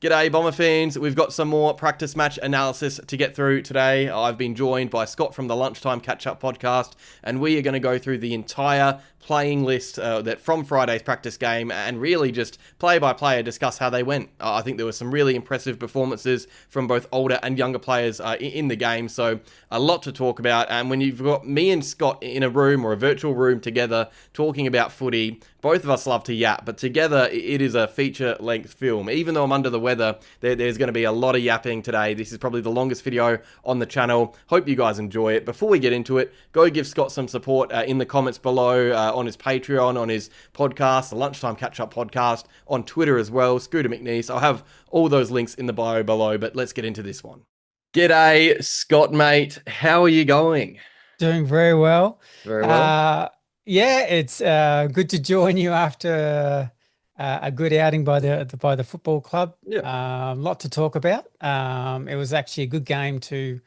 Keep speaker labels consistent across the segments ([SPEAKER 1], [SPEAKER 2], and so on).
[SPEAKER 1] G'day Bomber fans, we've got some more practice match analysis to get through today. I've been joined by Scott from the Lunchtime Catch-Up podcast, and we are going to go through the entire playing list that from Friday's practice game and really just player by player discuss how they went. I think there were some really impressive performances from both older and younger players in the game, so a lot to talk about. And when you've got me and Scott in a room or a virtual room together talking about footy, both of us love to yap, but together it is a feature-length film. Even though I'm under the weather, there's going to be a lot of yapping today. This is probably the longest video on the channel. Hope you guys enjoy it. Before we get into it, go give Scott some support in the comments below, on his Patreon, on his podcast, the Lunchtime Catch-Up podcast, on Twitter as well, Scooter McNiece. I'll have all those links in the bio below, but let's get into this one. G'day, Scott, mate. How are you going?
[SPEAKER 2] Doing very well.
[SPEAKER 1] Very well.
[SPEAKER 2] Yeah, it's good to join you after a good outing by the football club.
[SPEAKER 1] Yeah.
[SPEAKER 2] A lot to talk about. It was actually a good game to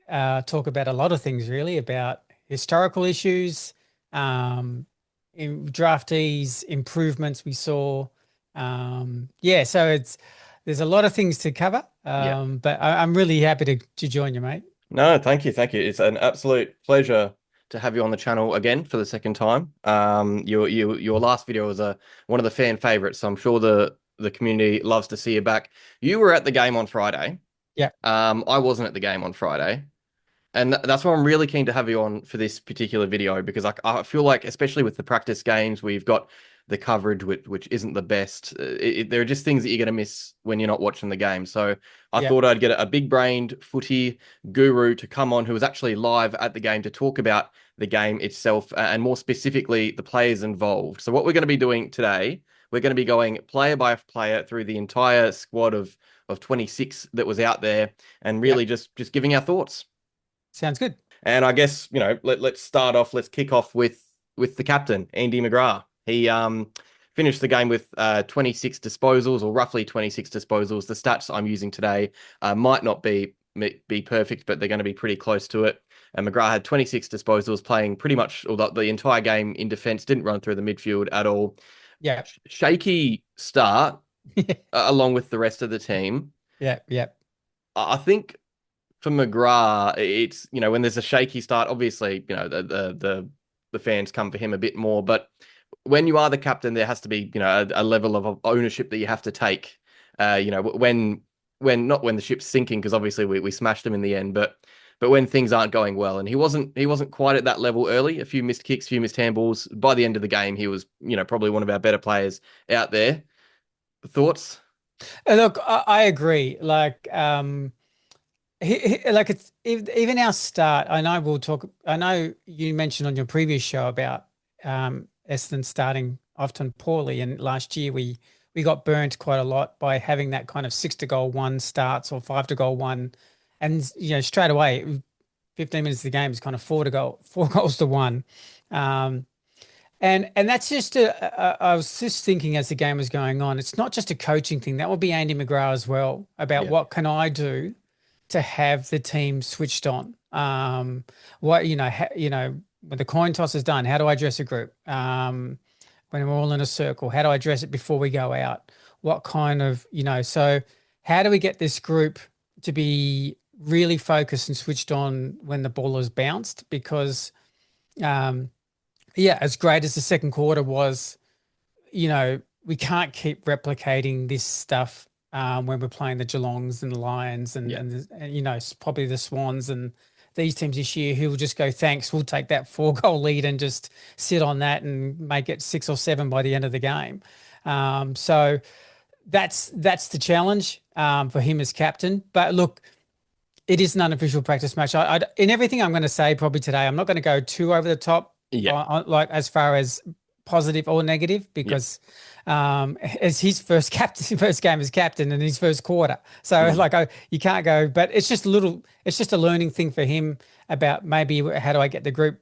[SPEAKER 2] talk about a lot of things, really, about historical issues, in draftees, improvements we saw. So there's a lot of things to cover.
[SPEAKER 1] Yeah.
[SPEAKER 2] But I'm really happy to join you, mate.
[SPEAKER 1] No, thank you. Thank you. It's an absolute pleasure to have you on the channel again for the second time. Your last video was one of the fan favorites, so I'm sure the community loves to see you back. You were at the game on Friday.
[SPEAKER 2] Yeah.
[SPEAKER 1] I wasn't at the game on Friday. And that's why I'm really keen to have you on for this particular video, because I feel like, especially with the practice games, we've got the coverage, which isn't the best. There are just things that you're going to miss when you're not watching the game. So I thought I'd get a big-brained footy guru to come on who was actually live at the game to talk about the game itself and more specifically the players involved. So what we're going to be doing today, we're going to be going player by player through the entire squad of 26 that was out there and really just giving our thoughts.
[SPEAKER 2] Sounds good.
[SPEAKER 1] And I guess, let's start off, let's kick off with the captain, Andy McGrath. He finished the game with 26 disposals, or roughly 26 disposals. The stats I'm using today might not be perfect, but they're going to be pretty close to it. And McGrath had 26 disposals, playing pretty much the entire game in defence, didn't run through the midfield at all.
[SPEAKER 2] Yeah.
[SPEAKER 1] Shaky start along with the rest of the team.
[SPEAKER 2] Yeah.
[SPEAKER 1] I think for McGrath, it's, when there's a shaky start, obviously, the fans come for him a bit more, but when you are the captain, there has to be, a level of ownership that you have to take. When not when the ship's sinking, because obviously we smashed them in the end, but when things aren't going well, and he wasn't quite at that level early. A few missed kicks, few missed handballs. By the end of the game, he was, probably one of our better players out there. Thoughts?
[SPEAKER 2] Look, I agree. Like, it's even our start. I know you mentioned on your previous show about Essendon starting often poorly, and last year we got burnt quite a lot by having that kind of 6-to-goal-1 starts or 5-to-goal-1, and straight away, 15 minutes of the game is kind of 4-goals-to-1, and that's just I was just thinking as the game was going on, it's not just a coaching thing. That would be Andy McGrath as well, about what can I do to have the team switched on. When the coin toss is done, how do I dress a group? When we're all in a circle, how do I dress it before we go out? What kind of, so how do we get this group to be really focused and switched on when the ball is bounced? Because, as great as the second quarter was, we can't keep replicating this stuff when we're playing the Geelongs and the Lions and probably the Swans and these teams this year who will just go, thanks, we'll take that 4-goal lead and just sit on that and make it 6 or 7 by the end of the game. So that's the challenge for him as captain. But look, it is an unofficial practice match. In everything I'm going to say probably today, I'm not going to go too over the top, as far as positive or negative, because as his first game as captain in his first quarter. So you can't go, but it's just a learning thing for him about maybe how do I get the group,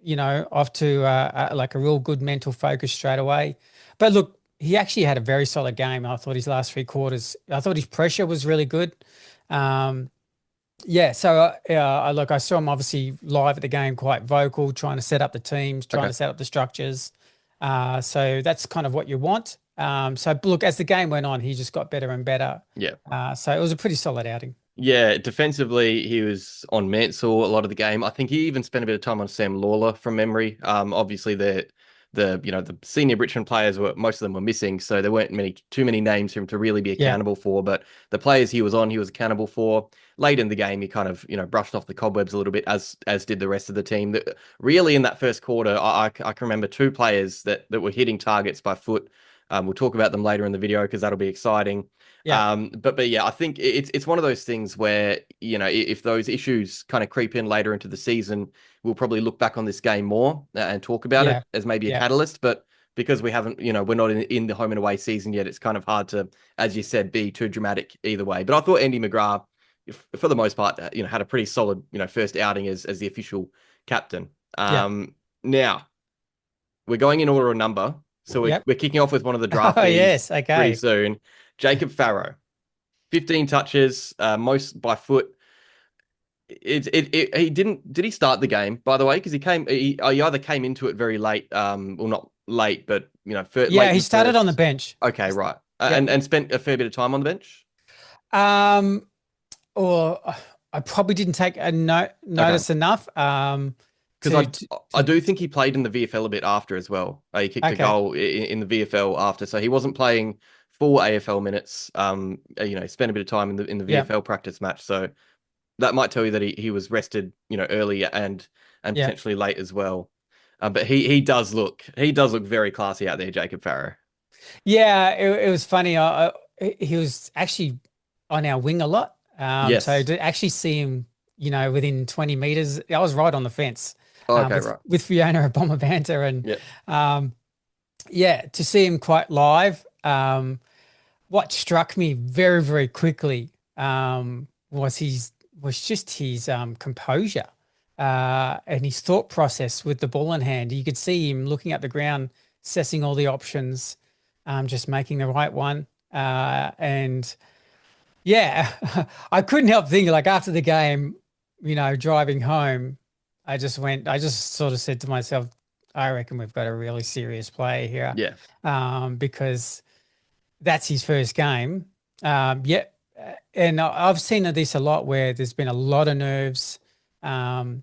[SPEAKER 2] off to a real good mental focus straight away. But look, he actually had a very solid game. I thought his last 3 quarters, I thought his pressure was really good. I saw him obviously live at the game, quite vocal, trying to set up the teams, trying to set up the structures. So that's kind of what you want. So look, as the game went on, he just got better and better.
[SPEAKER 1] Yeah.
[SPEAKER 2] So it was a pretty solid outing.
[SPEAKER 1] Yeah, defensively, he was on Mansell a lot of the game. I think he even spent a bit of time on Sam Lawler from memory. Obviously the senior Richmond players were most of them were missing, so there weren't too many names for him to really be
[SPEAKER 2] Yeah,
[SPEAKER 1] accountable for. But the players he was on, he was accountable for. Late in the game, he kind of brushed off the cobwebs a little bit, as did the rest of the team. Really in that first quarter, I can remember two players that were hitting targets by foot. We'll talk about them later in the video because that'll be exciting.
[SPEAKER 2] yeah,
[SPEAKER 1] But yeah, I think it's one of those things where, if those issues kind of creep in later into the season, we'll probably look back on this game more and talk about
[SPEAKER 2] yeah,
[SPEAKER 1] it as maybe a
[SPEAKER 2] yeah,
[SPEAKER 1] catalyst. But because we haven't, we're not in the home and away season yet, it's kind of hard to, as you said, be too dramatic either way. But I thought Andy McGrath, for the most part, had a pretty solid, first outing as the official captain.
[SPEAKER 2] yeah.
[SPEAKER 1] Now we're going in order of number. So we're,
[SPEAKER 2] Yep.
[SPEAKER 1] we're kicking off with one of the
[SPEAKER 2] Oh,
[SPEAKER 1] draftees
[SPEAKER 2] yes.
[SPEAKER 1] pretty
[SPEAKER 2] Okay.
[SPEAKER 1] soon. Jacob Farrow, 15 touches, most by foot. He did he start the game, by the way? Because he either came into it very late, well, not late, but late
[SPEAKER 2] Yeah,
[SPEAKER 1] in
[SPEAKER 2] he
[SPEAKER 1] the
[SPEAKER 2] started on the
[SPEAKER 1] first.
[SPEAKER 2] bench.
[SPEAKER 1] Okay, right.
[SPEAKER 2] Yeah.
[SPEAKER 1] And spent a fair bit of time on the bench.
[SPEAKER 2] Um, or I probably didn't take a
[SPEAKER 1] Okay.
[SPEAKER 2] notice enough.
[SPEAKER 1] Because
[SPEAKER 2] To,
[SPEAKER 1] I do think he played in the VFL a bit after as well. He kicked a
[SPEAKER 2] okay.
[SPEAKER 1] goal in the VFL after, so he wasn't playing full AFL minutes. Spent a bit of time in the
[SPEAKER 2] Yeah.
[SPEAKER 1] VFL practice match. So that might tell you that he was rested, early and
[SPEAKER 2] Yeah.
[SPEAKER 1] potentially late as well. But he does look very classy out there, Jacob Farrow.
[SPEAKER 2] Yeah. It was funny. He was actually on our wing a lot. So
[SPEAKER 1] Yes.
[SPEAKER 2] to actually see him, within 20 meters, I was right on the fence,
[SPEAKER 1] Oh, okay,
[SPEAKER 2] with
[SPEAKER 1] right.
[SPEAKER 2] Fiona at Bomber Banter, and
[SPEAKER 1] Yeah.
[SPEAKER 2] um, yeah, to see him quite live. What struck me very, very quickly was just his composure and his thought process with the ball in hand. You could see him looking at the ground, assessing all the options, just making the right one. And yeah, I couldn't help thinking, like, after the game, driving home, I just sort of said to myself, I reckon we've got a really serious player here,
[SPEAKER 1] Yeah.
[SPEAKER 2] because that's his first game. Yeah, and I've seen this a lot where there's been a lot of nerves from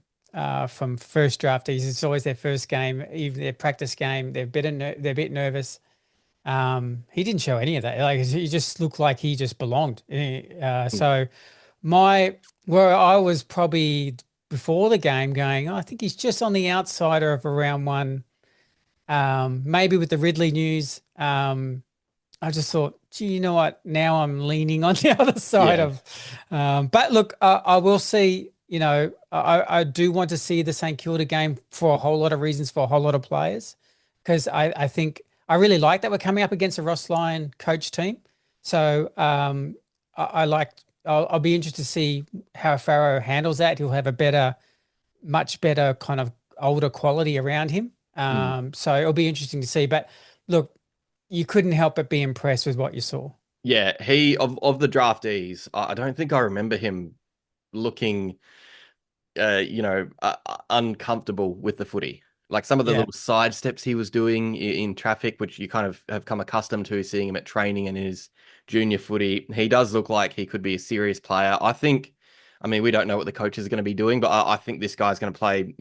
[SPEAKER 2] first draftees. It's always their first game, even their practice game. They're a bit nervous. He didn't show any of that. Like, he just looked like he just belonged.
[SPEAKER 1] Mm.
[SPEAKER 2] So where I was probably before the game going, "Oh, I think he's just on the outsider of a round one." Maybe with the Ridley news. I just thought, gee, you know what? Now I'm leaning on the other side
[SPEAKER 1] Yeah.
[SPEAKER 2] of. But look, I will see. I do want to see the St Kilda game for a whole lot of reasons for a whole lot of players, because I think I really like that we're coming up against a Ross Lyon coach team. So I like. I'll be interested to see how Farrow handles that. He'll have much better kind of older quality around him.
[SPEAKER 1] Mm.
[SPEAKER 2] So it'll be interesting to see. But look, you couldn't help but be impressed with what you saw.
[SPEAKER 1] Yeah. He of the draftees, I don't think I remember him looking uncomfortable with the footy. Like some of the
[SPEAKER 2] Yeah.
[SPEAKER 1] little side steps he was doing in traffic, which you kind of have come accustomed to seeing him at training and in his junior footy. He does look like he could be a serious player. I mean, we don't know what the coach is going to be doing, but I think this guy's going to play,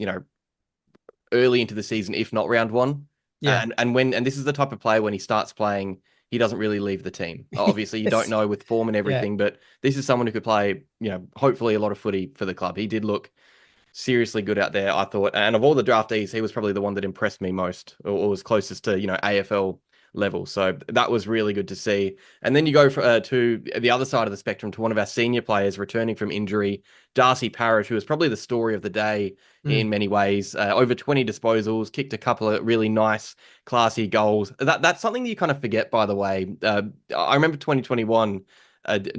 [SPEAKER 1] early into the season, if not round one.
[SPEAKER 2] Yeah.
[SPEAKER 1] And this is the type of player when he starts playing, he doesn't really leave the team. Obviously, you don't
[SPEAKER 2] Yes.
[SPEAKER 1] know with form and
[SPEAKER 2] Yeah.
[SPEAKER 1] everything, but this is someone who could play, hopefully a lot of footy for the club. He did look seriously good out there, I thought. And of all the draftees, he was probably the one that impressed me most, or was closest to, AFL level. So that was really good to see. And then you go to the other side of the spectrum to one of our senior players returning from injury, Darcy Parish, who was probably the story of the day
[SPEAKER 2] Mm.
[SPEAKER 1] in many ways. Over 20 disposals, kicked a couple of really nice, classy goals. That's something that you kind of forget, by the way. I remember 2021.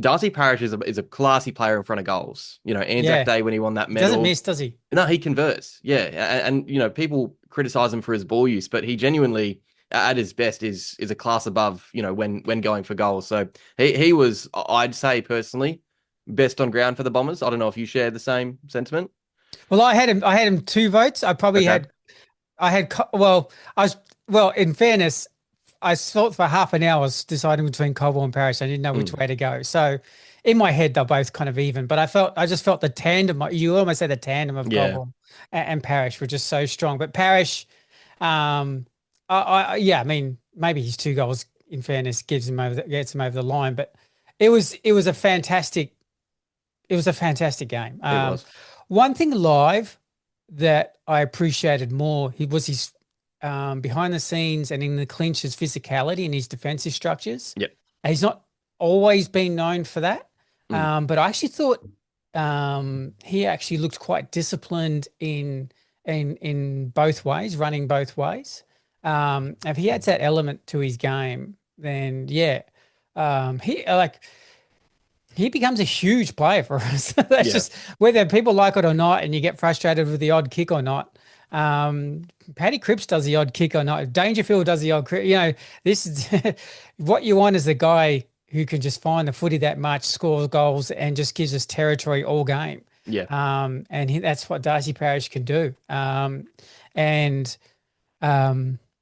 [SPEAKER 1] Darcy Parish is a classy player in front of goals. Anzac
[SPEAKER 2] Yeah.
[SPEAKER 1] Day when he won that
[SPEAKER 2] He doesn't
[SPEAKER 1] medal.
[SPEAKER 2] miss, does he?
[SPEAKER 1] No, he converts. Yeah, and people criticize him for his ball use, but he genuinely, at his best, is a class above. When going for goals. So he was, I'd say personally, best on ground for the Bombers. I don't know if you share the same sentiment.
[SPEAKER 2] Well, I had him two votes. I probably
[SPEAKER 1] Okay.
[SPEAKER 2] had, I had, well, I was, well, in fairness, I thought for half an hour, I was deciding between Caldwell and Parish. I didn't know which
[SPEAKER 1] Mm.
[SPEAKER 2] way to go. So in my head, they're both kind of even, but I just felt the tandem. You almost said the tandem of
[SPEAKER 1] Yeah,
[SPEAKER 2] Caldwell and Parish were just so strong. But Parish, um, yeah, I mean, maybe his 2 goals, in fairness, gets him over the line. But it was a fantastic game.
[SPEAKER 1] it was.
[SPEAKER 2] One thing live that I appreciated more, he was his behind the scenes and in the clinch, his physicality and his defensive structures.
[SPEAKER 1] Yep.
[SPEAKER 2] He's not always been known for that,
[SPEAKER 1] Mm.
[SPEAKER 2] but I actually thought he actually looked quite disciplined in both ways, running both ways. If he adds that element to his game, then yeah, he becomes a huge player for us. That's
[SPEAKER 1] Yeah.
[SPEAKER 2] just whether people like it or not, and you get frustrated with the odd kick or not. Paddy Cripps does the odd kick or not. Dangerfield does the odd kick. This is what you want is a guy who can just find the footy that much, scores goals, and just gives us territory all game.
[SPEAKER 1] Yeah.
[SPEAKER 2] That's what Darcy Parish can do. And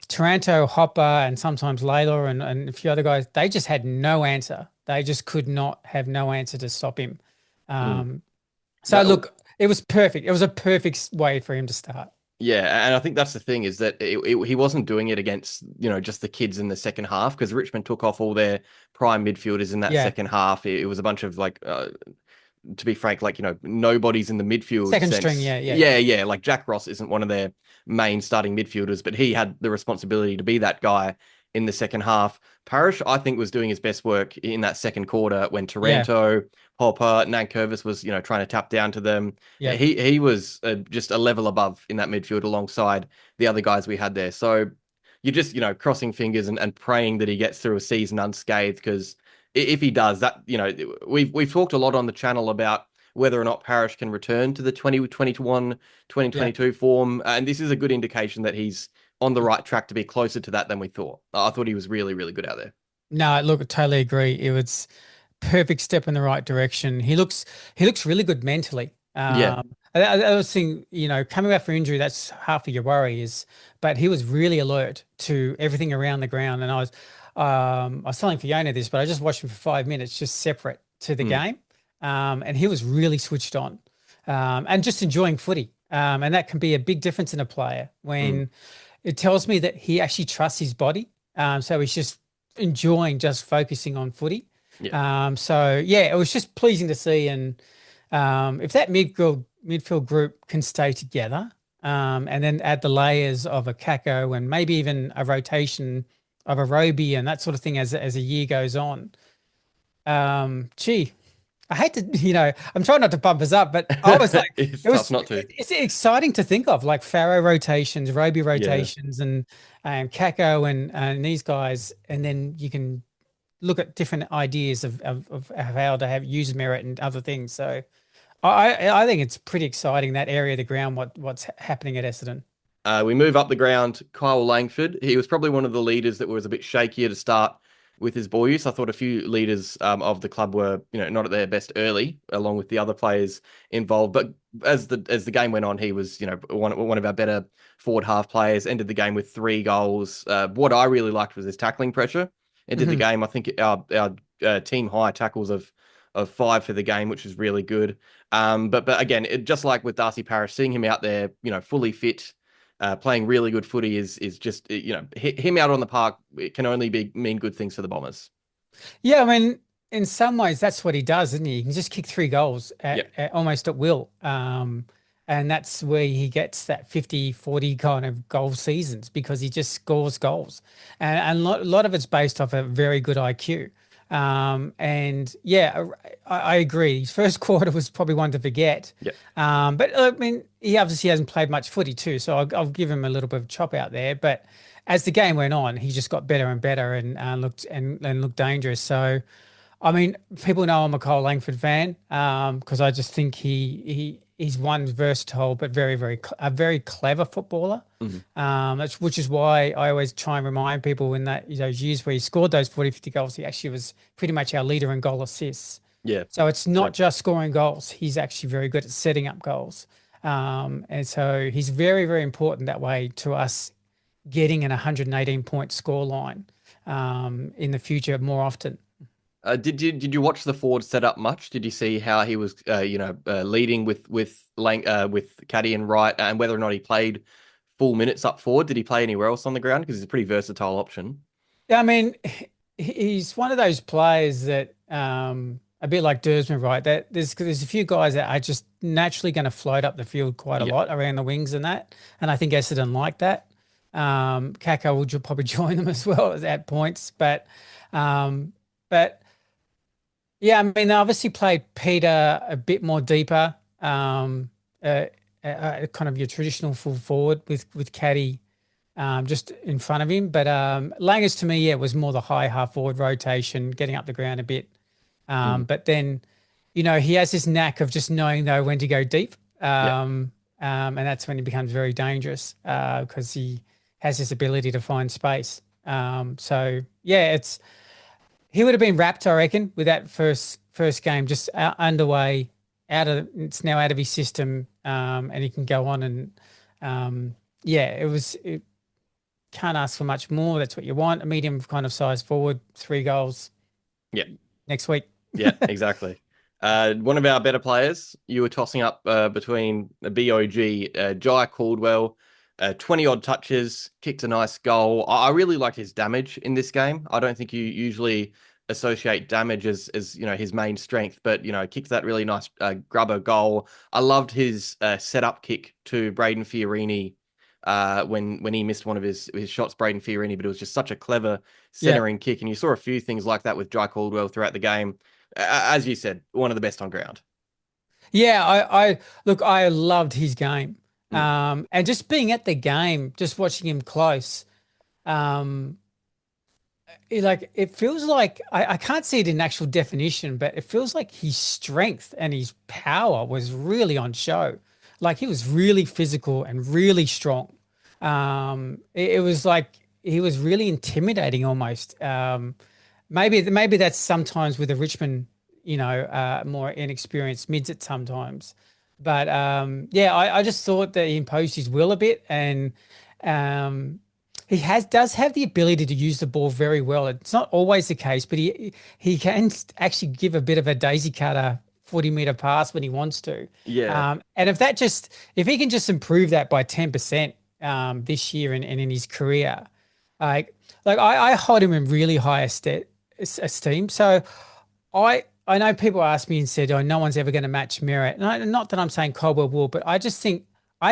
[SPEAKER 2] Taranto, Hopper, and sometimes Layla and a few other guys, they just had no answer. They just could not have no answer to stop him. Look, it was perfect. It was a perfect way for him to start.
[SPEAKER 1] Yeah, and I think that's the thing is that he wasn't doing it against, just the kids in the second half because Richmond took off all their prime midfielders in that second half. It was a bunch of to be frank, nobody's in the midfield
[SPEAKER 2] Second
[SPEAKER 1] sense.
[SPEAKER 2] string, yeah.
[SPEAKER 1] Yeah. Like Jack Ross isn't one of their main starting midfielders, but he had the responsibility to be that guy in the second half. Parish, I think, was doing his best work in that second quarter when Taranto, Hopper, Nankervis was, trying to tap down to them.
[SPEAKER 2] Yeah.
[SPEAKER 1] He was just a level above in that midfield alongside the other guys we had there. So you're just, crossing fingers and praying that he gets through a season unscathed because if he does that, we've talked a lot on the channel about whether or not Parish can return to the 2021, 2022 form. And this is a good indication that he's on the right track to be closer to that than we thought. I thought he was really, really good out there.
[SPEAKER 2] No, look, I totally agree. It was perfect step in the right direction. He looks really good mentally.
[SPEAKER 1] Yeah.
[SPEAKER 2] I was thinking, coming back for injury, that's half of your worry but he was really alert to everything around the ground. And I was telling Fiona this, but I just watched him for 5 minutes, just separate to the game. And he was really switched on, and just enjoying footy. And that can be a big difference in a player when it tells me that he actually trusts his body. So he's just enjoying just focusing on footy.
[SPEAKER 1] Yeah.
[SPEAKER 2] It was just pleasing to see. And if that midfield group can stay together, and then add the layers of a Kako and maybe even a rotation of a Roby and that sort of thing as a year goes on. I hate to, I'm trying not to bump us up, but I was like,
[SPEAKER 1] it's tough not to.
[SPEAKER 2] It's exciting to think of, like Farrow rotations, Roby rotations, and Kako and these guys, and then you can look at different ideas of how to have use merit and other things. So I think it's pretty exciting, that area of the ground, what's happening at Essendon.
[SPEAKER 1] We move up the ground. Kyle Langford, he was probably one of the leaders that was a bit shakier to start with his ball use. I thought a few leaders of the club were, not at their best early, along with the other players involved. But as the game went on, he was, one of our better forward half players. Ended the game with 3 goals. What I really liked was his tackling pressure. Ended the game. I think our team high tackles of 5 for the game, which is really good. But again, just like with Darcy Parish, seeing him out there, fully fit. Playing really good footy is just, him out on the park. It can only mean good things for the Bombers.
[SPEAKER 2] Yeah, I mean, in some ways, that's what he does, isn't he? He can just kick 3 goals almost at will. And that's where he gets that 50-40 kind of goal seasons, because he just scores goals. And a lot of it's based off a very good IQ. I agree. His first quarter was probably one to forget.
[SPEAKER 1] Yeah.
[SPEAKER 2] But I mean, he obviously hasn't played much footy too, so I'll give him a little bit of chop out there. But as the game went on, he just got better and better and looked dangerous. So, I mean, people know I'm a Cole Langford fan, because I just think he's one versatile but a very clever footballer. Which is why I always try and remind people in those years where he scored those 40, 50 goals, he actually was pretty much our leader in goal assists.
[SPEAKER 1] Yeah.
[SPEAKER 2] So it's not just scoring goals. He's actually very good at setting up goals. And so he's very, very important that way to us getting an 118-point score line. in the future more often.
[SPEAKER 1] Did you watch the forward setup much? Did you see how he was leading with Caddy and Wright, and whether or not he played full minutes up forward? Did he play anywhere else on the ground? Because he's a pretty versatile option.
[SPEAKER 2] Yeah, I mean, he's one of those players that a bit like Duursma, right? That there's a few guys that are just naturally going to float up the field quite a
[SPEAKER 1] Yeah.
[SPEAKER 2] lot around the wings and that, and I think Essendon like that. Kako will probably join them as well at points, um, but yeah, I mean, they obviously played Peter a bit more deeper, uh, kind of your traditional full forward with Caddy just in front of him. But Langers to me, yeah, was more the high half forward rotation, getting up the ground a bit.
[SPEAKER 1] Mm.
[SPEAKER 2] But then, he has this knack of just knowing though when to go deep.
[SPEAKER 1] Yeah.
[SPEAKER 2] And that's when he becomes very dangerous because he has this ability to find space. So yeah, he would have been wrapped, I reckon, with that first game just underway. It's now out of his system, and he can go on and yeah, it can't ask for much more. That's what you want. A medium kind of size forward, 3 goals.
[SPEAKER 1] Yeah.
[SPEAKER 2] Next week.
[SPEAKER 1] Yeah, exactly. One of our better players, you were tossing up between the BOG, Jye Caldwell, 20 odd touches, kicked a nice goal. I really liked his damage in this game. I don't think you usually associate damage as his main strength, but kicked that really nice grubber goal. I loved his setup kick to Brayden Fiorini when he missed one of his shots, Brayden Fiorini, but it was just such a clever centering kick. And you saw a few things like that with Jye Caldwell throughout the game. As you said, one of the best on ground.
[SPEAKER 2] Yeah, I look, I loved his game.
[SPEAKER 1] Mm.
[SPEAKER 2] And just being at the game, just watching him close, um, it feels like I can't see it in actual definition, but it feels like his strength and his power was really on show. Like he was really physical and really strong. It was like he was really intimidating almost. Maybe that's sometimes with the Richmond, more inexperienced mids at sometimes. But yeah, I just thought that he imposed his will a bit, and he does have the ability to use the ball very well. It's not always the case, but he can actually give a bit of a daisy cutter 40-meter pass when he wants to.
[SPEAKER 1] Yeah.
[SPEAKER 2] And if he can just improve that by 10% this year and in his career, I hold him in really high esteem. So I know people ask me and said, "Oh, no one's ever going to match merit." And not that I'm saying Caldwell will, but I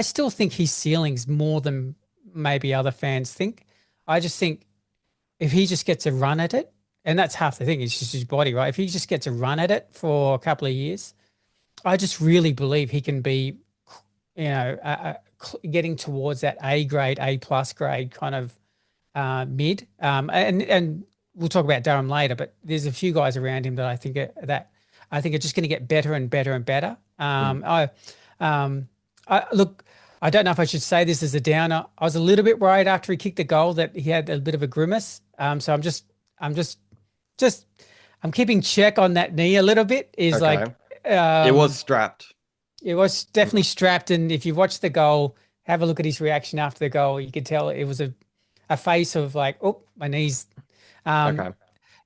[SPEAKER 2] still think his ceiling's more than maybe other fans think. I just think if he just gets a run at it, and that's half the thing, it's just his body, right? If he just gets a run at it for a couple of years, I just really believe he can be, getting towards that A grade, A plus grade kind of mid. And we'll talk about Durham later, but there's a few guys around him that I think are just going to get better and better and better.
[SPEAKER 1] Mm.
[SPEAKER 2] Look, I don't know if I should say this as a downer. I was a little bit worried after he kicked the goal that he had a bit of a grimace. So I'm keeping check on that knee a little bit.
[SPEAKER 1] Okay. It was strapped.
[SPEAKER 2] It was definitely strapped, and if you watch the goal, have a look at his reaction after the goal. You could tell it was a face of like, oh, my knees.
[SPEAKER 1] Okay.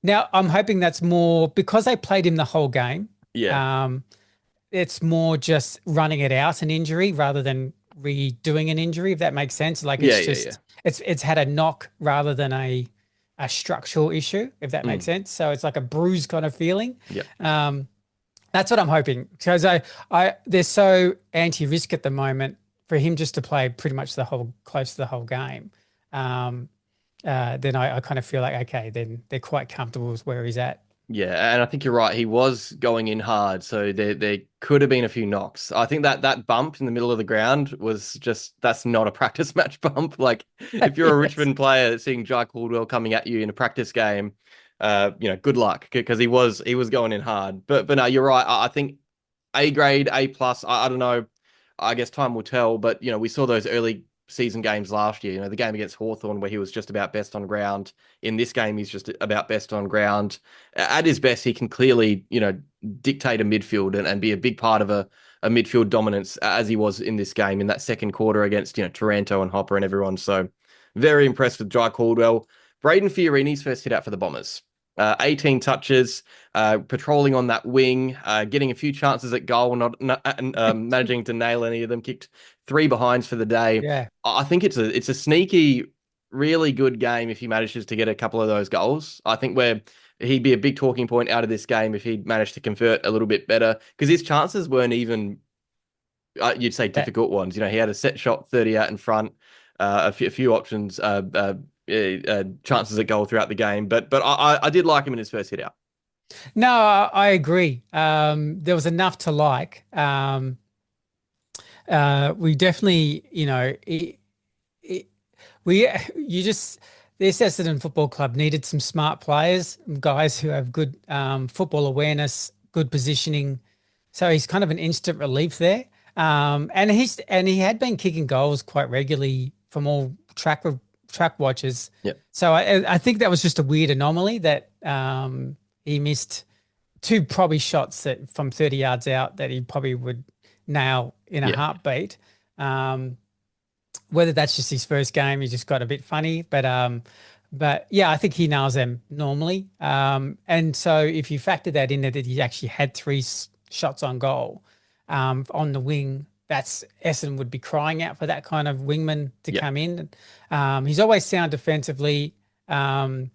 [SPEAKER 2] Now I'm hoping that's more because they played him the whole game.
[SPEAKER 1] Yeah.
[SPEAKER 2] It's more just running it out an injury rather than redoing an injury, if that makes sense. Like
[SPEAKER 1] Yeah,
[SPEAKER 2] it's
[SPEAKER 1] yeah,
[SPEAKER 2] just
[SPEAKER 1] yeah.
[SPEAKER 2] it's had a knock rather than a structural issue, if that makes
[SPEAKER 1] Mm.
[SPEAKER 2] sense. So it's like a bruise kind of feeling.
[SPEAKER 1] Yeah.
[SPEAKER 2] That's what I'm hoping because they're so anti-risk at the moment for him just to play pretty much close to the whole game. Then I kind of feel like, okay, then they're quite comfortable with where he's at.
[SPEAKER 1] Yeah, and I think you're right. He was going in hard, so there could have been a few knocks. I think that bump in the middle of the ground was that's not a practice match bump. Like if you're a
[SPEAKER 2] Yes.
[SPEAKER 1] Richmond player seeing Jye Caldwell coming at you in a practice game, good luck because he was going in hard. But no, you're right. I think A grade, A plus. I don't know. I guess time will tell. But we saw those early season games last year. The game against Hawthorn where he was just about best on ground. In this game, he's just about best on ground. At his best, he can clearly, dictate a midfield and be a big part of a midfield dominance as he was in this game in that second quarter against, Taranto and Hopper and everyone. So very impressed with Jye Caldwell. Brayden Fiorini's first hit out for the Bombers. 18 touches, patrolling on that wing, getting a few chances at goal, not managing to nail any of them. Kicked 3 behinds for the day.
[SPEAKER 2] Yeah.
[SPEAKER 1] I think it's a sneaky, really good game if he manages to get a couple of those goals. I think he'd be a big talking point out of this game if he'd managed to convert a little bit better, because his chances weren't even, you'd say, difficult ones. He had a set shot 30 out in front, a few options, chances at goal throughout the game. But I did like him in his first hit out.
[SPEAKER 2] No, I agree. There was enough to like. We definitely, this Essendon Football Club needed some smart players, guys who have good football awareness, good positioning. So he's kind of an instant relief there. And he had been kicking goals quite regularly from all track watches.
[SPEAKER 1] Yeah.
[SPEAKER 2] So I think that was just a weird anomaly that he missed 2 probably shots that from 30 yards out that he probably would nail in a heartbeat. Whether that's just his first game, he just got a bit funny, but yeah, I think he nails them normally. And so if you factor that in, that he actually had 3 shots on goal on the wing, that's Essendon would be crying out for that kind of wingman to come in. He's always sound defensively. There's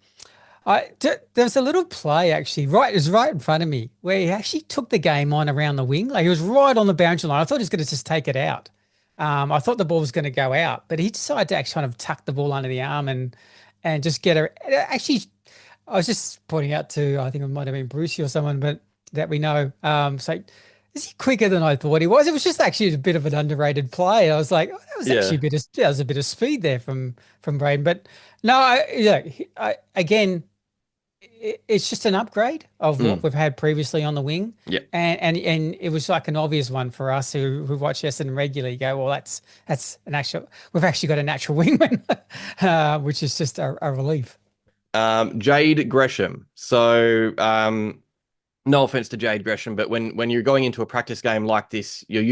[SPEAKER 2] a little play actually, it was right in front of me, where he actually took the game on around the wing. Like he was right on the boundary line. I thought he was going to just take it out. I thought the ball was going to go out, but he decided to actually kind of tuck the ball under the arm and just get her. Actually, I was just pointing out to, I think it might have been Brucey or someone, but that we know. So is he quicker than I thought he was? It was just actually a bit of an underrated play. I was like, oh, that was actually a bit of speed there from Brayden. But no, again, it's just an upgrade of what we've had previously on the wing.
[SPEAKER 1] Yeah.
[SPEAKER 2] And it was like an obvious one for us who watch Essendon regularly go, well, that's an actual, we've actually got a natural wingman, which is just a relief.
[SPEAKER 1] Jade Gresham. So, no offense to Jade Gresham, but when you're going into a practice game like this, you're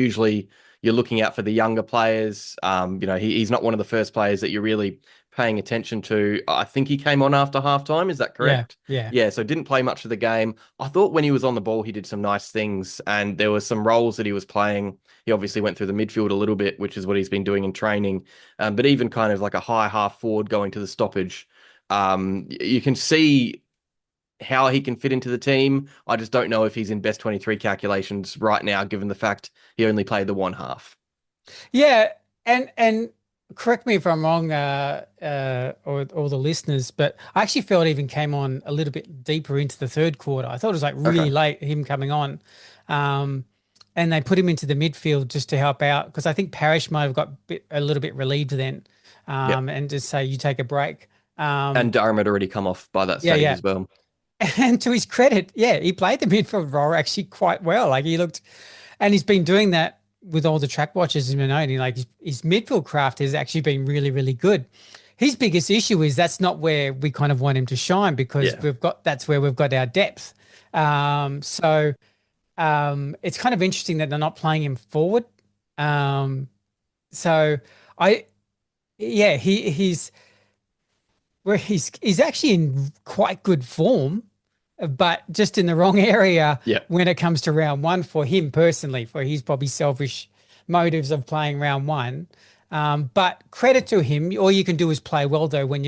[SPEAKER 1] looking out for the younger players. He's not one of the first players that you're really paying attention to. I think he came on after halftime. Is that correct?
[SPEAKER 2] Yeah.
[SPEAKER 1] So didn't play much of the game. I thought when he was on the ball, he did some nice things, and there were some roles that he was playing. He obviously went through the midfield a little bit, which is what he's been doing in training. But even kind of like a high half forward going to the stoppage, you can see how he can fit into the team. I just don't know if he's in best 23 calculations right now, given the fact he only played the one half.
[SPEAKER 2] Yeah, and correct me if I'm wrong, or the listeners, but I actually felt it even came on a little bit deeper into the third quarter. I thought it was like really late, him coming on. And they put him into the midfield just to help out, because I think Parish might have got a little bit relieved then, and just say, you take a break.
[SPEAKER 1] And Durham had already come off by that stage as well.
[SPEAKER 2] And to his credit, he played the midfield role actually quite well. Like he looked, and he's been doing that with all the track watchers he's been owning. Like his midfield craft has actually been really, really good. His biggest issue is that's not where we kind of want him to shine, because that's where we've got our depth. So it's kind of interesting that they're not playing him forward. He's actually in quite good form, but just in the wrong area when it comes to round one for him personally, for his probably selfish motives of playing round one. But credit to him, all you can do is play well though when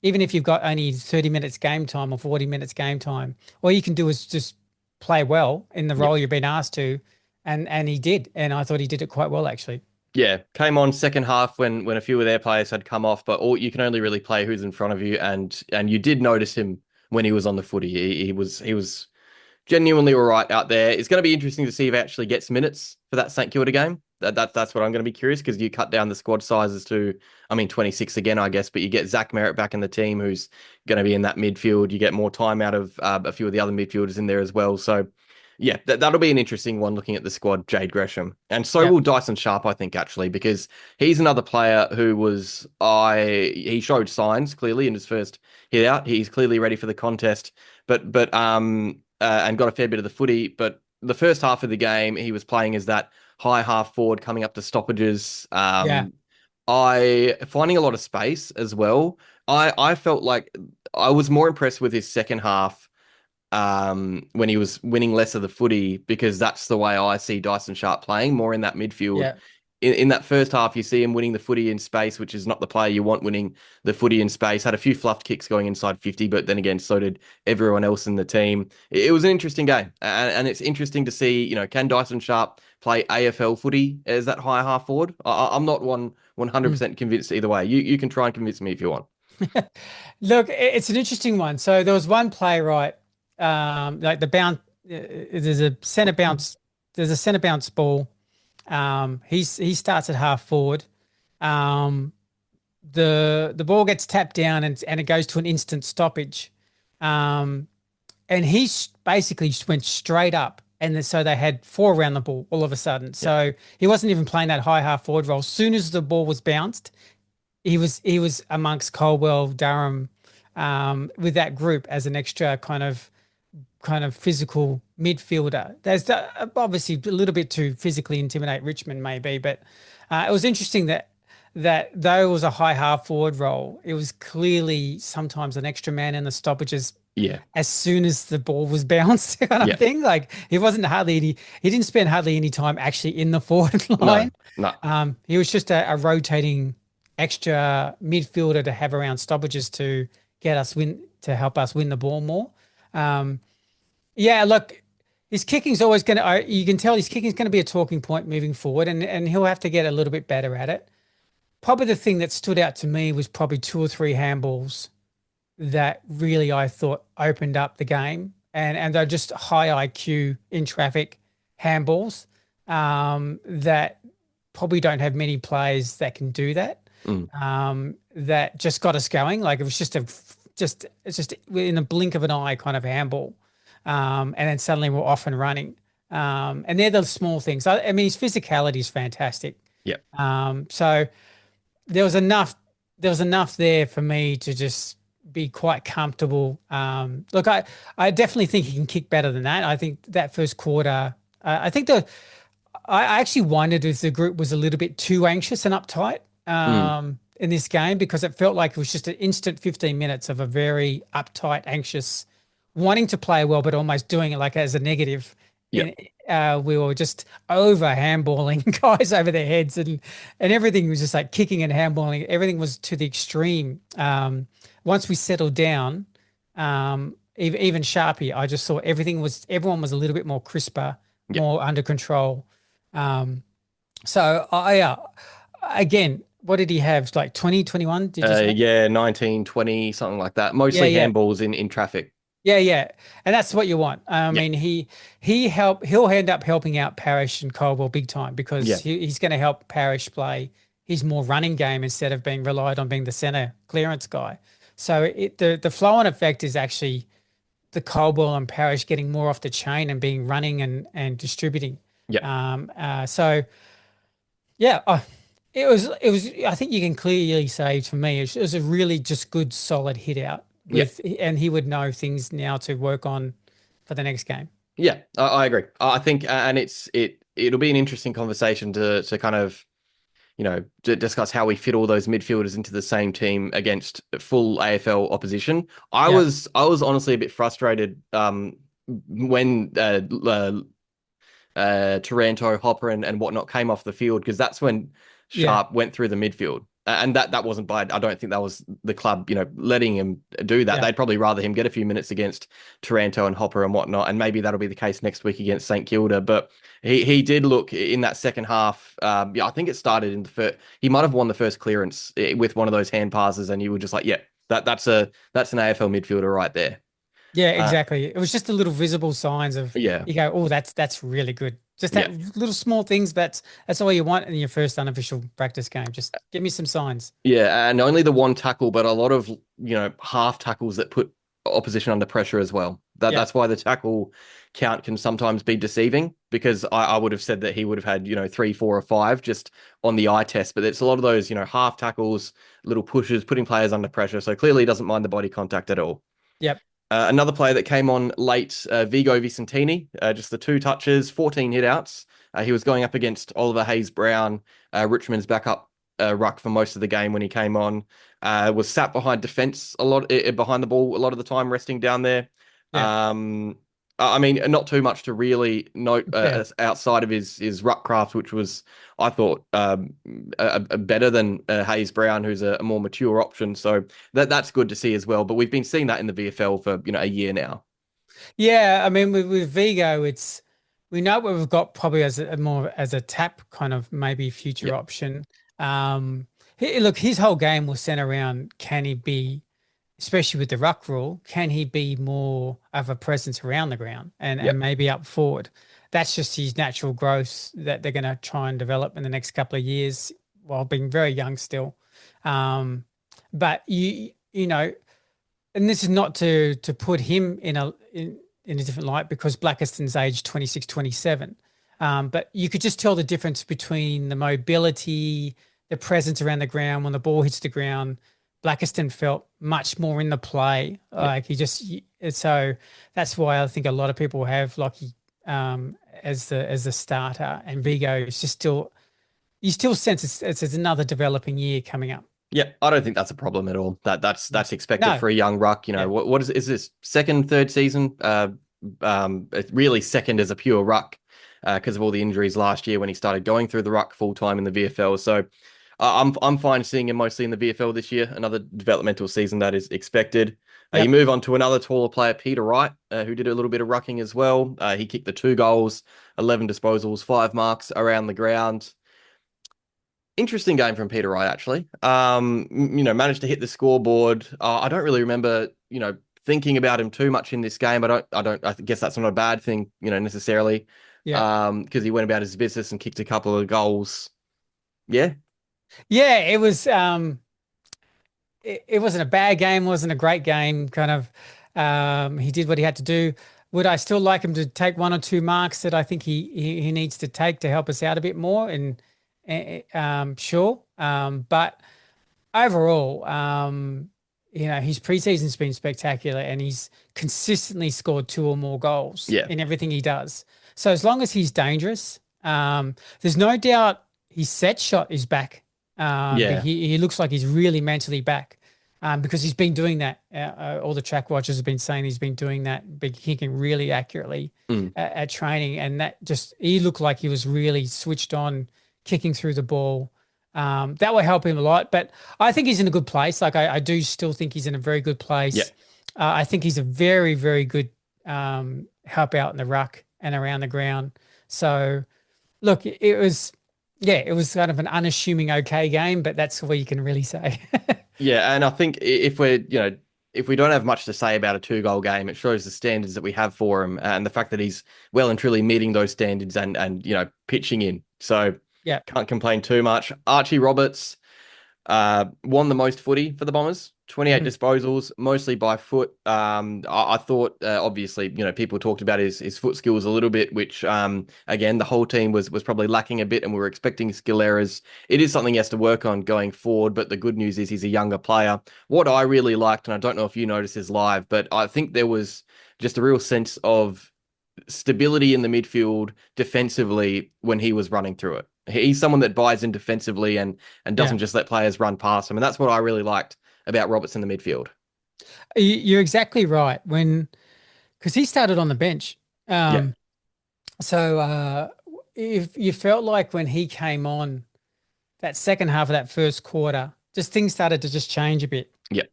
[SPEAKER 2] even if you've got only 30 minutes game time or 40 minutes game time, all you can do is just play well in the role you've been asked to. And he did. And I thought he did it quite well, actually.
[SPEAKER 1] Yeah, came on second half when a few of their players had come off, but you can only really play who's in front of you, and you did notice him when he was on the footy. He was genuinely all right out there. It's going to be interesting to see if he actually gets minutes for that St Kilda game. That's what I'm going to be curious, because you cut down the squad sizes to, 26 again, I guess, but you get Zach Merritt back in the team, who's going to be in that midfield. You get more time out of a few of the other midfielders in there as well. So yeah, that'll be an interesting one looking at the squad, Jade Gresham. And so will Dyson Sharp, I think, actually, because he's another player who he showed signs clearly in his first hit out. He's clearly ready for the contest, and got a fair bit of the footy. But the first half of the game, he was playing as that high half forward coming up to stoppages. I finding a lot of space as well. I felt like I was more impressed with his second half when he was winning less of the footy because that's the way I see Dyson Sharp playing more in that midfield.
[SPEAKER 2] Yeah.
[SPEAKER 1] In that first half, you see him winning the footy in space, which is not the player you want winning the footy in space. Had a few fluffed kicks going inside 50, but then again, so did everyone else in the team. It was an interesting game, and it's interesting to see, can Dyson Sharp play AFL footy as that high half forward? I'm not 100% convinced either way. You can try and convince me if you want.
[SPEAKER 2] Look, it's an interesting one. So there was one play, right? Like the bounce, there's a center bounce ball. He starts at half forward. Um, the ball gets tapped down and it goes to an instant stoppage. And basically just went straight up. And so they had four around the ball all of a sudden. So he wasn't even playing that high half forward role. As soon as the ball was bounced, he was amongst Caldwell, Durham, with that group as an extra kind of physical midfielder. There's obviously a little bit to physically intimidate Richmond, maybe, but it was interesting that though it was a high half forward role, it was clearly sometimes an extra man in the stoppages.
[SPEAKER 1] Yeah.
[SPEAKER 2] As soon as the ball was bounced, kind of thing. Like he didn't spend hardly any time actually in the forward line.
[SPEAKER 1] No.
[SPEAKER 2] He was just a rotating extra midfielder to have around stoppages to help us win the ball more. Look, his kicking's always you can tell his kicking's going to be a talking point moving forward, and he'll have to get a little bit better at it. Probably the thing that stood out to me was probably two or three handballs that really I thought opened up the game, and they're just high IQ in traffic handballs that probably don't have many players that can do that. That just got us going. Like it was it's just in the blink of an eye kind of handball. And then suddenly we're off and running. And they're the small things. I mean, his physicality is fantastic.
[SPEAKER 1] Yep.
[SPEAKER 2] So there was enough there for me to just be quite comfortable. Look, I definitely think he can kick better than that. I think that first quarter, I actually wondered if the group was a little bit too anxious and uptight in this game, because it felt like it was just an instant 15 minutes of a very uptight, anxious, wanting to play well, but almost doing it like as a negative. We were just over handballing guys over their heads, and everything was just like kicking and handballing. Everything was to the extreme. Once we settled down, even Sharpie, I just saw everyone was a little bit more crisper, more under control. Again, what did he have? Like 20, 21? Did you say?
[SPEAKER 1] 19, 20, something like that. Mostly handballs in traffic.
[SPEAKER 2] Yeah. And that's what you want. I mean, he'll end up helping out Parish and Caldwell big time, because he's going to help Parish play his more running game instead of being relied on being the center clearance guy. So the flow-on effect is actually the Caldwell and Parish getting more off the chain and being running and distributing. It was. I think you can clearly say to me, it was a really just good, solid hit out. And he would know things now to work on for the next game.
[SPEAKER 1] Yeah, I agree. I think, and it'll be an interesting conversation to kind of, to discuss how we fit all those midfielders into the same team against full AFL opposition. I was honestly a bit frustrated when Taranto, Hopper, and whatnot came off the field, because that's when Sharp went through the midfield. And that wasn't by, I don't think that was the club, letting him do that. They'd probably rather him get a few minutes against Taranto and Hopper and whatnot. And maybe that'll be the case next week against St Kilda. But he did look in that second half. I think it started in the first, he might have won the first clearance with one of those hand passes. And you were just like, that's an AFL midfielder right there.
[SPEAKER 2] Yeah, exactly. It was just the little visible signs of, you go, oh, that's really good. Just that little small things, that's all you want in your first unofficial practice game. Just give me some signs.
[SPEAKER 1] Yeah, and only the one tackle, but a lot of, half tackles that put opposition under pressure as well. That's why the tackle count can sometimes be deceiving, because I would have said that he would have had, 3, 4, or 5 just on the eye test. But it's a lot of those, half tackles, little pushes, putting players under pressure. So clearly he doesn't mind the body contact at all.
[SPEAKER 2] Yep.
[SPEAKER 1] Another player that came on late, Vigo Visentini, just the 2 touches, 14 hit-outs. He was going up against Oliver Hayes-Brown, Richmond's backup ruck for most of the game when he came on. Was sat behind defence a lot, behind the ball a lot of the time, resting down there.
[SPEAKER 2] Yeah.
[SPEAKER 1] I mean, not too much to really note
[SPEAKER 2] Yeah.
[SPEAKER 1] outside of his ruck craft, which was, I thought, better than Hayes Brown, who's a more mature option. So that's good to see as well. But we've been seeing that in the VFL for a year now.
[SPEAKER 2] Yeah, I mean, with Vigo, we know what we've got probably as a more as a tap kind of maybe
[SPEAKER 1] Yeah,
[SPEAKER 2] future option. Look, his whole game will center around, can he be, especially with the ruck rule, can he be more of a presence around the ground
[SPEAKER 1] yeah,
[SPEAKER 2] and maybe up forward? That's just his natural growth that they're going to try and develop in the next couple of years while being very young still. But you know, and this is not to put him in a different light because Blakiston's age 26, 27. But you could just tell the difference between the mobility, the presence around the ground when the ball hits the ground. Blakiston felt much more in the play.
[SPEAKER 1] yeah.
[SPEAKER 2] Like so that's why I think a lot of people have Lockie as the starter, and Vigo is just still, you still sense it's another developing year coming up.
[SPEAKER 1] Yeah, I don't think that's a problem at all. That's expected
[SPEAKER 2] No.
[SPEAKER 1] for a young ruck.
[SPEAKER 2] Yeah.
[SPEAKER 1] What is this second, third season? It's really second as a pure ruck because of all the injuries last year when he started going through the ruck full time in the VFL. So I'm fine seeing him mostly in the VFL this year. Another developmental season that is expected. You
[SPEAKER 2] Yep.
[SPEAKER 1] move on to another taller player, Peter Wright, who did a little bit of rucking as well. He kicked the 2 goals, 11 disposals, 5 marks around the ground. Interesting game from Peter Wright, actually. Managed to hit the scoreboard. I don't really remember, thinking about him too much in this game. I guess that's not a bad thing, necessarily.
[SPEAKER 2] Yeah.
[SPEAKER 1] Because he went about his business and kicked a couple of goals. Yeah.
[SPEAKER 2] Yeah, it wasn't a bad game, wasn't a great game. Kind of, he did what he had to do. Would I still like him to take 1 or 2 marks that I think he needs to take to help us out a bit more? And sure, but overall, his preseason's been spectacular, and he's consistently scored 2 or more goals
[SPEAKER 1] Yeah.
[SPEAKER 2] in everything he does. So as long as he's dangerous, there's no doubt his set shot is back. But
[SPEAKER 1] Yeah.
[SPEAKER 2] he looks like he's really mentally back because he's been doing that. All the track watchers have been saying he's been doing that, been kicking really accurately
[SPEAKER 1] Mm.
[SPEAKER 2] at training, and that just he looked like he was really switched on, kicking through the ball. That will help him a lot. But I think he's in a good place. Like I do still think he's in a very good
[SPEAKER 1] Yeah.
[SPEAKER 2] place. I think he's a very, very good help out in the ruck and around the ground. So look, it was kind of an unassuming okay game, but that's all you can really say.
[SPEAKER 1] Yeah. And I think if we don't have much to say about a 2 goal game, it shows the standards that we have for him and the fact that he's well and truly meeting those standards and pitching in. So
[SPEAKER 2] Yeah.
[SPEAKER 1] can't complain too much. Archie Roberts won the most footy for the Bombers, 28
[SPEAKER 2] Mhm.
[SPEAKER 1] disposals, mostly by foot. I thought, obviously, people talked about his foot skills a little bit, which, again, the whole team was probably lacking a bit, and we were expecting skill errors. It is something he has to work on going forward, but the good news is he's a younger player. What I really liked, and I don't know if you noticed this live, but I think there was just a real sense of stability in the midfield defensively when he was running through it. He's someone that buys in defensively and
[SPEAKER 2] Yeah.
[SPEAKER 1] doesn't just let players run past him. And that's what I really liked about Roberts in the midfield.
[SPEAKER 2] You're exactly right. Because he started on the bench.
[SPEAKER 1] Yeah.
[SPEAKER 2] So if you felt like when he came on that second half of that first quarter, just things started to just change a bit.
[SPEAKER 1] Yeah.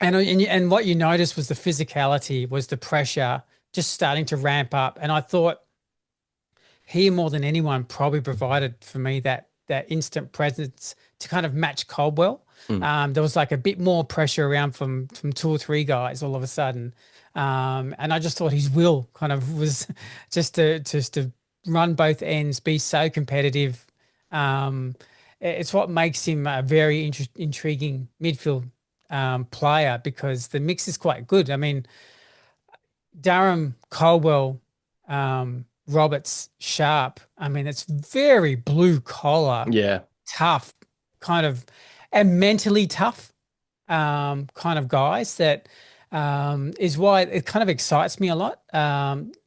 [SPEAKER 2] And what you noticed was the physicality, was the pressure just starting to ramp up. And I thought he more than anyone probably provided for me that instant presence to kind of match Caldwell.
[SPEAKER 1] Mm.
[SPEAKER 2] There was like a bit more pressure around from 2 or 3 guys all of a sudden. And I just thought his will kind of was just to run both ends, be so competitive. It's what makes him a very intriguing midfield player, because the mix is quite good. I mean, Durham, Caldwell, Roberts, Sharp. I mean, it's very blue collar,
[SPEAKER 1] Yeah.
[SPEAKER 2] tough kind of, and mentally tough kind of guys. That is why it kind of excites me a lot.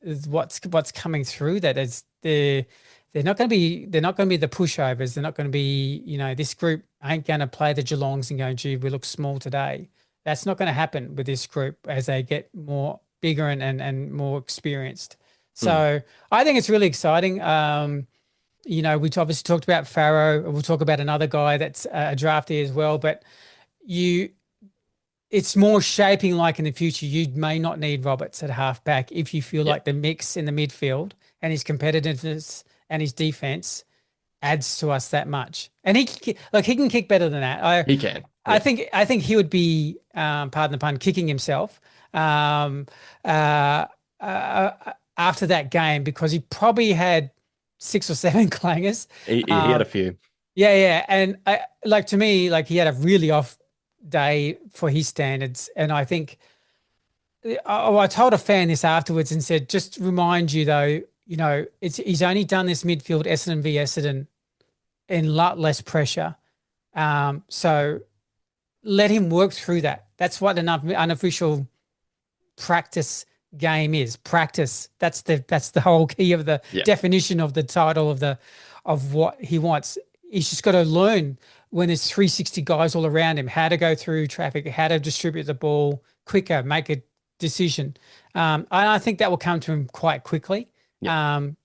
[SPEAKER 2] Is what's coming through. That is they're not going to be the pushovers. They're not going to be, this group ain't going to play the Geelongs and go, gee, we look small today. That's not going to happen with this group as they get more bigger and more experienced.
[SPEAKER 1] Mm.
[SPEAKER 2] So I think it's really exciting. We obviously talked about Farrow. We'll talk about another guy that's a draftee as well. But it's more shaping like in the future. You may not need Roberts at halfback if you feel like the mix in the midfield and his competitiveness and his defense adds to us that much. And he can kick better than that.
[SPEAKER 1] He can.
[SPEAKER 2] I think he would be, pardon the pun, kicking himself after that game because he probably had 6 or 7 clangers.
[SPEAKER 1] He had a few.
[SPEAKER 2] Yeah. And to me, he had a really off day for his standards. And I think I told a fan this afterwards and said, just remind you though, he's only done this midfield Essendon v Essendon in a lot less pressure. So let him work through that. That's what an unofficial practice game is. Practice. That's the whole key of the definition of the title of what he wants. He's just got to learn when there's 360 guys all around him, how to go through traffic, how to distribute the ball quicker, make a decision. And I think that will come to him quite quickly.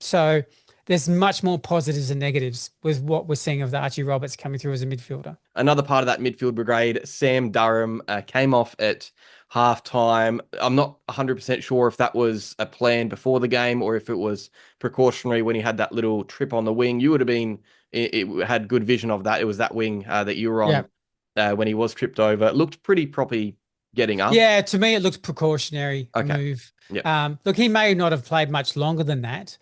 [SPEAKER 2] So there's much more positives than negatives with what we're seeing of the Archie Roberts coming through as a midfielder.
[SPEAKER 1] Another part of that midfield brigade, Sam Durham, came off at halftime. I'm not 100% sure if that was a plan before the game or if it was precautionary when he had that little trip on the wing. You would have been, it had good vision of that. It was that wing that you were on when he was tripped over. It looked pretty properly getting up.
[SPEAKER 2] Yeah, to me, it looks precautionary move.
[SPEAKER 1] Yep.
[SPEAKER 2] Look, he may not have played much longer than that.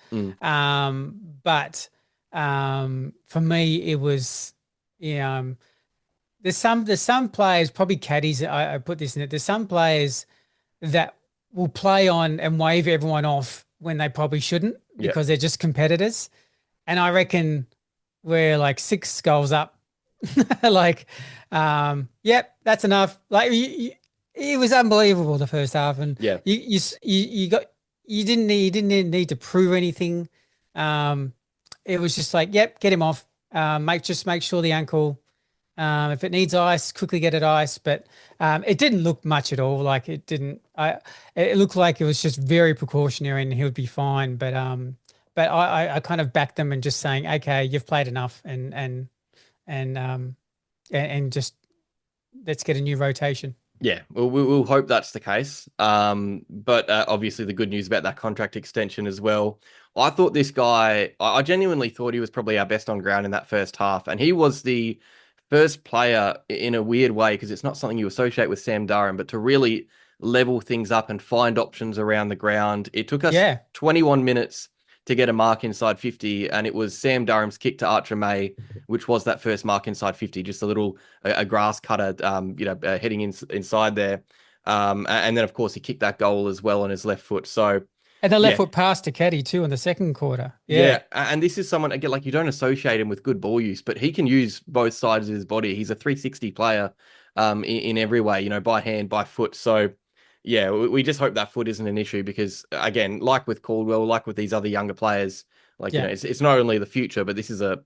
[SPEAKER 2] But for me, it was, there's some players, probably caddies, I put this in it. There's some players that will play on and wave everyone off when they probably shouldn't because they're just competitors. And I reckon we're 6 goals up. That's enough. It was unbelievable the first half, and you didn't need to prove anything. It was just get him off. Make sure the ankle. If it needs ice, quickly get it ice. But it didn't look much at all. It didn't. It looked like it was just very precautionary, and he would be fine. But I kind of backed them and just saying, okay, you've played enough, and just let's get a new rotation.
[SPEAKER 1] Yeah, we'll hope that's the case. But obviously the good news about that contract extension as well. I thought this guy, I genuinely thought he was probably our best on ground in that first half. And he was the first player in a weird way, because it's not something you associate with Sam Durham, but to really level things up and find options around the ground. It took us 21 minutes to get a mark inside 50, and it was Sam Durham's kick to Archer May, which was that first mark inside 50, just a grass cutter, heading inside there. And then, of course, he kicked that goal as well on his left foot. So,
[SPEAKER 2] and the left foot pass to Caddy too in the second quarter.
[SPEAKER 1] Yeah. And this is someone, again, you don't associate him with good ball use, but he can use both sides of his body. He's a 360 player in every way, by hand, by foot. So, yeah, we just hope that foot isn't an issue because, again, like with Caldwell, like with these other younger players, it's not only the future, but this is a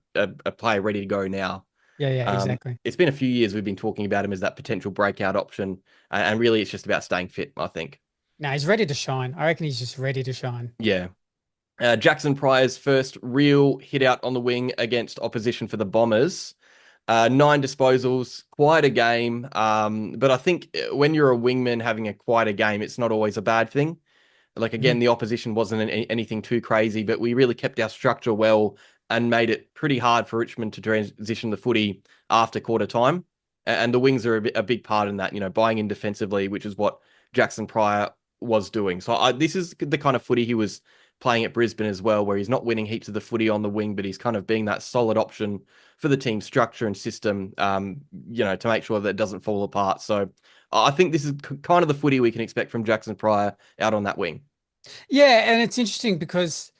[SPEAKER 1] player ready to go now.
[SPEAKER 2] Yeah, exactly.
[SPEAKER 1] It's been a few years we've been talking about him as that potential breakout option, and really it's just about staying fit, I think.
[SPEAKER 2] No, he's ready to shine. I reckon he's just ready to shine.
[SPEAKER 1] Yeah. Jaxon Prior's first real hit out on the wing against opposition for the Bombers. 9 disposals, quite a game. But I think when you're a wingman having a quite a game, it's not always a bad thing. Again, the opposition wasn't anything too crazy, but we really kept our structure well and made it pretty hard for Richmond to transition the footy after quarter time. And the wings are a big part in that, buying in defensively, which is what Jaxon Prior was doing. So this is the kind of footy he was playing at Brisbane as well, where he's not winning heaps of the footy on the wing, but he's kind of being that solid option for the team structure and system, to make sure that it doesn't fall apart. So I think this is kind of the footy we can expect from Jaxon Prior out on that wing.
[SPEAKER 2] Yeah, and it's interesting because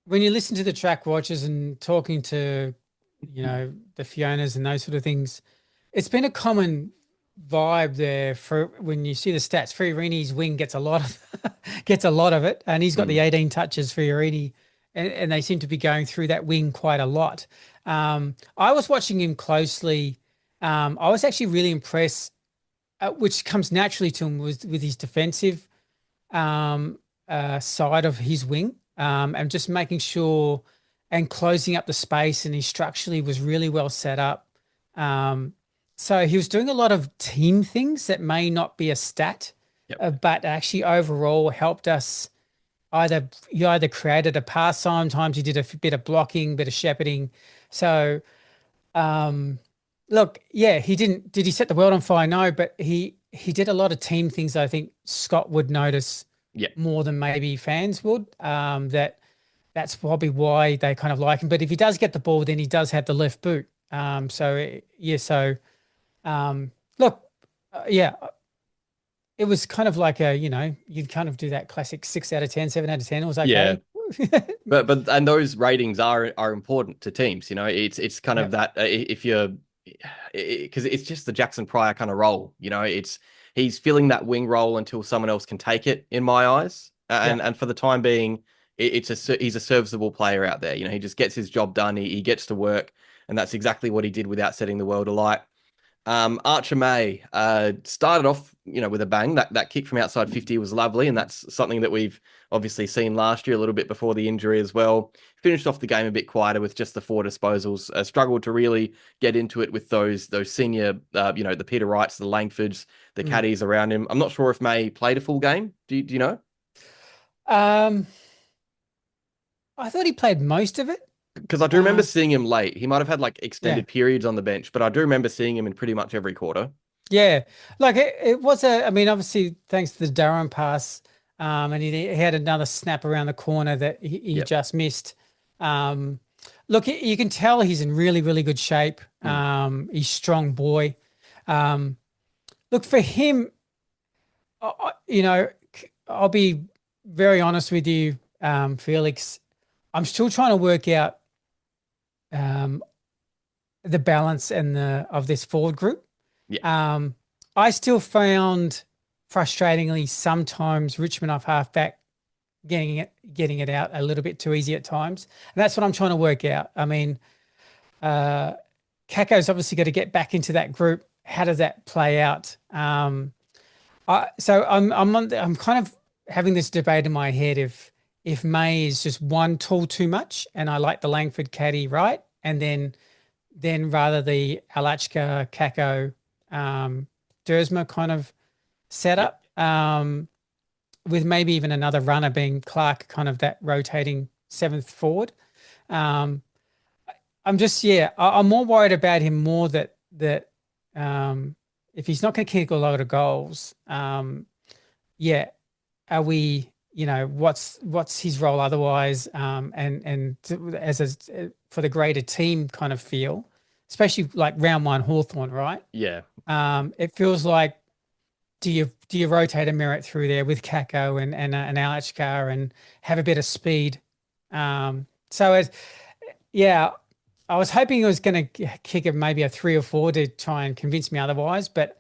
[SPEAKER 2] when you listen to the track watchers and talking to, the Fionas and those sort of things, it's been a common vibe there for when you see the stats. Fiorini's wing gets a lot of it, and he's got the 18 touches. Fiorini and they seem to be going through that wing quite a lot. I was watching him closely. I was actually really impressed, which comes naturally to him, with his defensive side of his wing, and just making sure and closing up the space, and he structurally was really well set up. So he was doing a lot of team things that may not be a stat,
[SPEAKER 1] Yep.
[SPEAKER 2] but actually overall helped us. Either created a pass, sometimes he did a bit of blocking, bit of shepherding. So look, yeah, did he set the world on fire? No, but he did a lot of team things I think Scott would notice
[SPEAKER 1] Yeah.
[SPEAKER 2] more than maybe fans would. That's probably why they kind of like him. But if he does get the ball, then he does have the left boot. Look, yeah, it was kind of like you'd kind of do that classic 6 out of 10, 7 out of 10. It was
[SPEAKER 1] Yeah.
[SPEAKER 2] okay.
[SPEAKER 1] But and those ratings are important to teams. It's kind of
[SPEAKER 2] Yep.
[SPEAKER 1] that if you're because it's just the Jaxon Prior kind of role. He's filling that wing role until someone else can take it. In my eyes, and
[SPEAKER 2] Yep.
[SPEAKER 1] and for the time being, he's a serviceable player out there. He just gets his job done. He gets to work, and that's exactly what he did without setting the world alight. Archer May started off, with a bang. That kick from outside 50 was lovely, and that's something that we've obviously seen last year a little bit before the injury as well. Finished off the game a bit quieter with just the 4 disposals. Struggled to really get into it with those senior, the Peter Wrights, the Langfords, the Caddies around him. I'm not sure if May played a full game. Do you know?
[SPEAKER 2] Um, I thought he played most of it.
[SPEAKER 1] Because I do remember
[SPEAKER 2] Uh,
[SPEAKER 1] seeing him late. He might have had like
[SPEAKER 2] yeah.
[SPEAKER 1] extended periods on the bench, but I do remember seeing him in pretty much every quarter.
[SPEAKER 2] Yeah. Like it was I mean, obviously, thanks to the Durham pass, and he had another snap around the corner that he
[SPEAKER 1] Yep.
[SPEAKER 2] just missed. Um, Look, you can tell he's in really, really good shape.
[SPEAKER 1] Mm.
[SPEAKER 2] He's a strong boy. Um, Look, for him, I'll be very honest with you, Felix. I'm still trying to work out um, the balance of this forward group.
[SPEAKER 1] Yeah.
[SPEAKER 2] I still found frustratingly sometimes Richmond off halfback getting it out a little bit too easy at times, and that's what I'm trying to work out. I mean, Kako's obviously got to get back into that group. How does that play out? I'm kind of having this debate in my head if May is just one tool too much, and I like the Langford Caddy right, and then rather the El Achkar Kako Duursma kind of setup, with maybe even another runner being Clarke, kind of that rotating seventh forward. Um, I'm more worried about him more that if he's not going to kick a load of goals, are we, what's his role otherwise? For the greater team kind of feel, especially like round one Hawthorn, right?
[SPEAKER 1] Yeah.
[SPEAKER 2] It feels like, do you rotate a Merritt through there with Kako and an El Achkar and have a bit of speed? So it's, yeah, I was hoping he was going to kick maybe a 3 or 4 to try and convince me otherwise, but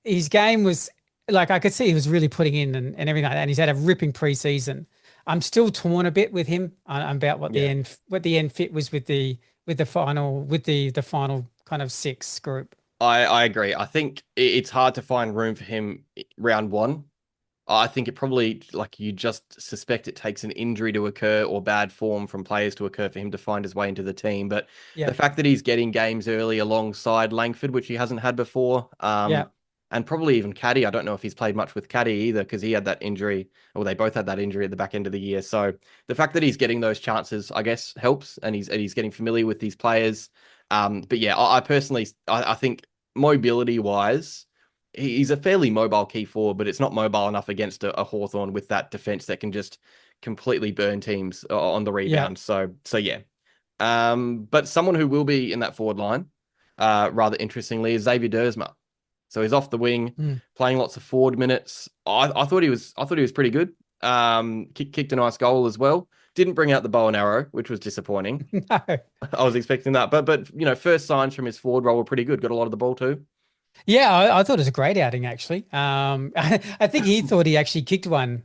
[SPEAKER 2] his game was like, I could see he was really putting in and everything like that. And he's had a ripping preseason. I'm still torn a bit with him about what the end fit was with the final kind of 6 group.
[SPEAKER 1] I agree. I think it's hard to find room for him round one. I think it probably, like, you just suspect it takes an injury to occur or bad form from players to occur for him to find his way into the team. But the
[SPEAKER 2] Yeah.
[SPEAKER 1] fact that he's getting games early alongside Langford, which he hasn't had before,
[SPEAKER 2] Yeah.
[SPEAKER 1] and probably even Caddy. I don't know if he's played much with Caddy either because he had that injury, or they both had that injury at the back end of the year. So the fact that he's getting those chances, I guess, helps, and he's getting familiar with these players. But yeah, I personally, I think mobility wise, he's a fairly mobile key forward, but it's not mobile enough against a Hawthorn with that defense that can just completely burn teams on the
[SPEAKER 2] Yeah.
[SPEAKER 1] rebound. So yeah. But someone who will be in that forward line, rather interestingly, is Xavier Duursma. So he's off the wing, playing lots of forward minutes. I thought he was pretty good. Kicked a nice goal as well. Didn't bring out the bow and arrow, which was disappointing.
[SPEAKER 2] No.
[SPEAKER 1] I was expecting that, but first signs from his forward role were pretty good. Got a lot of the ball too.
[SPEAKER 2] Yeah, I thought it was a great outing actually. I think he thought he actually kicked one.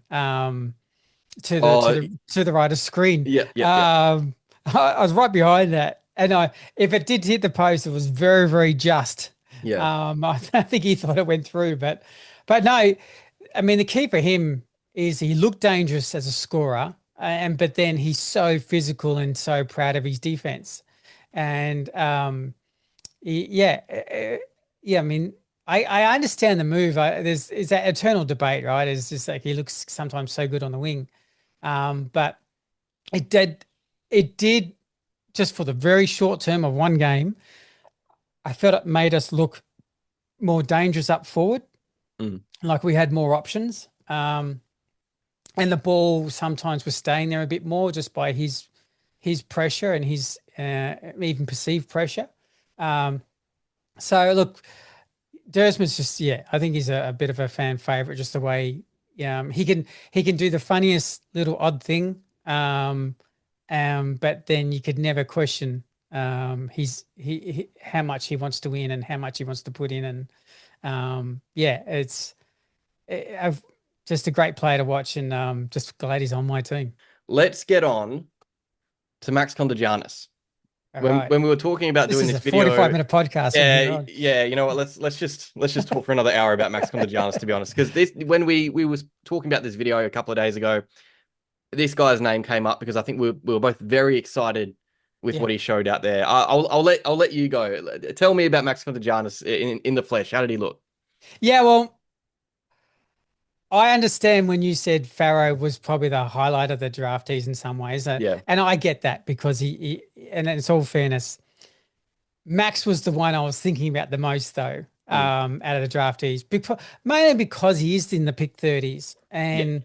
[SPEAKER 2] to the
[SPEAKER 1] Oh,
[SPEAKER 2] right of screen.
[SPEAKER 1] yeah, yeah, yeah,
[SPEAKER 2] I was right behind that, and if it did hit the post, it was very, very just.
[SPEAKER 1] yeah.
[SPEAKER 2] I don't think he thought it went through, but no, I mean the key for him is he looked dangerous as a scorer, but then he's so physical and so proud of his defense, and yeah, yeah. I mean, I understand the move. There's is that eternal debate, right? It's just like he looks sometimes so good on the wing, but it did just for the very short term of one game. I felt it made us look more dangerous up forward,
[SPEAKER 1] Mm.
[SPEAKER 2] like we had more options. And the ball sometimes was staying there a bit more just by his pressure and his even perceived pressure. So look, Duursma's just I think he's a bit of a fan favorite, just the way he can do the funniest little odd thing, but then you could never question he how much he wants to win and how much he wants to put in, and it's I've just a great player to watch, and just glad he's on my team.
[SPEAKER 1] Let's get on to Max Kondogiannis.
[SPEAKER 2] All
[SPEAKER 1] When
[SPEAKER 2] right.
[SPEAKER 1] when we were talking about
[SPEAKER 2] This
[SPEAKER 1] doing
[SPEAKER 2] is
[SPEAKER 1] this
[SPEAKER 2] a
[SPEAKER 1] video,
[SPEAKER 2] 45-minute podcast from here
[SPEAKER 1] yeah,
[SPEAKER 2] on.
[SPEAKER 1] yeah, you know what? Let's just talk for another hour about Max Kondogiannis, to be honest, because this when we was talking about this video a couple of days ago, this guy's name came up because I think we were both very excited with what he showed out there. I'll let you go. Tell me about Max Kondogiannis in the flesh. How did he look?
[SPEAKER 2] Yeah, well, I understand when you said Farrow was probably the highlight of the draftees in some ways.
[SPEAKER 1] Yeah.
[SPEAKER 2] And I get that because and it's all fairness. Max was the one I was thinking about the most, though, out of the draftees, mainly because he is in the pick 30s, and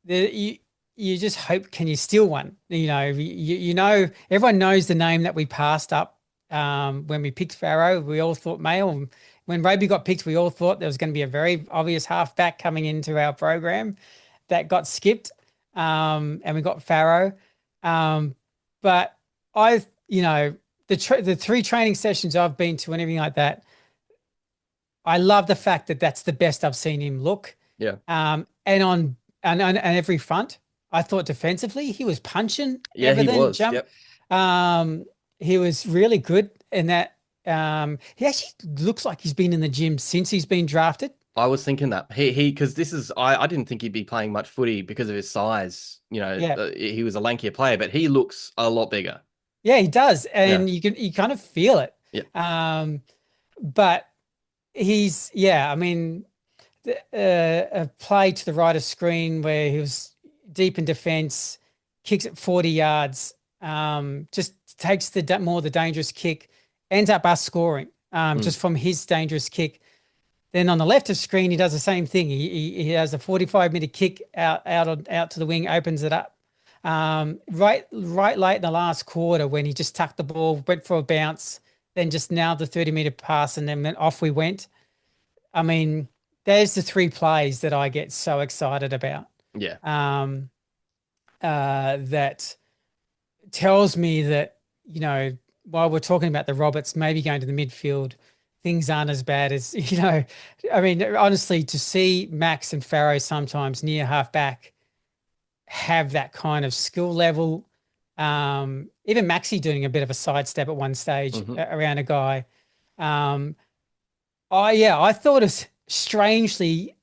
[SPEAKER 2] you just hope, can you steal one? You know, everyone knows the name that we passed up when we picked Farrow. We all thought Mail. When Roby got picked, we all thought there was going to be a very obvious halfback coming into our program that got skipped, and we got Farrow. But the three training sessions I've been to and everything like that, I love the fact that that's the best I've seen him look.
[SPEAKER 1] Yeah.
[SPEAKER 2] And on every front, I thought defensively he was punching.
[SPEAKER 1] Yeah, he was.
[SPEAKER 2] Jump.
[SPEAKER 1] Yep.
[SPEAKER 2] He was really good in that. He actually looks like he's been in the gym since he's been drafted.
[SPEAKER 1] I was thinking that he because this is I didn't think he'd be playing much footy because of his size. He was a lankier player, but he looks a lot bigger.
[SPEAKER 2] Yeah, he does, and you kind of feel it.
[SPEAKER 1] Yeah.
[SPEAKER 2] But he's I mean, a play to the right of screen where he was deep in defence, kicks it 40 yards, just takes the dangerous kick, ends up us scoring just from his dangerous kick. Then on the left of screen, he does the same thing. He has a 45-meter kick out to the wing, opens it up. Right late in the last quarter when he just tucked the ball, went for a bounce, then just nailed the 30-meter pass, and then off we went. I mean, there's the three plays that I get so excited about.
[SPEAKER 1] Yeah.
[SPEAKER 2] That tells me that, while we're talking about the Roberts maybe going to the midfield, things aren't as bad as, I mean, honestly, to see Max and Farrow sometimes near halfback have that kind of skill level. Even Maxi doing a bit of a sidestep at one stage around a guy. I thought it was strangely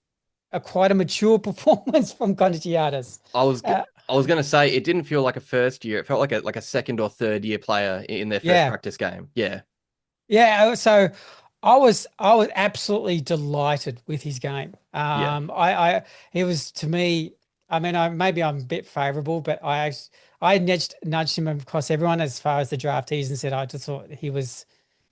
[SPEAKER 2] quite a mature performance from Kondogiannis.
[SPEAKER 1] I was going to say it didn't feel like a first year. It felt like a second or third year player in their first practice game. Yeah. Yeah.
[SPEAKER 2] So I was absolutely delighted with his game. He was, to me, I mean, maybe I'm a bit favourable, but I nudged him across everyone as far as the draftees and said I just thought he was,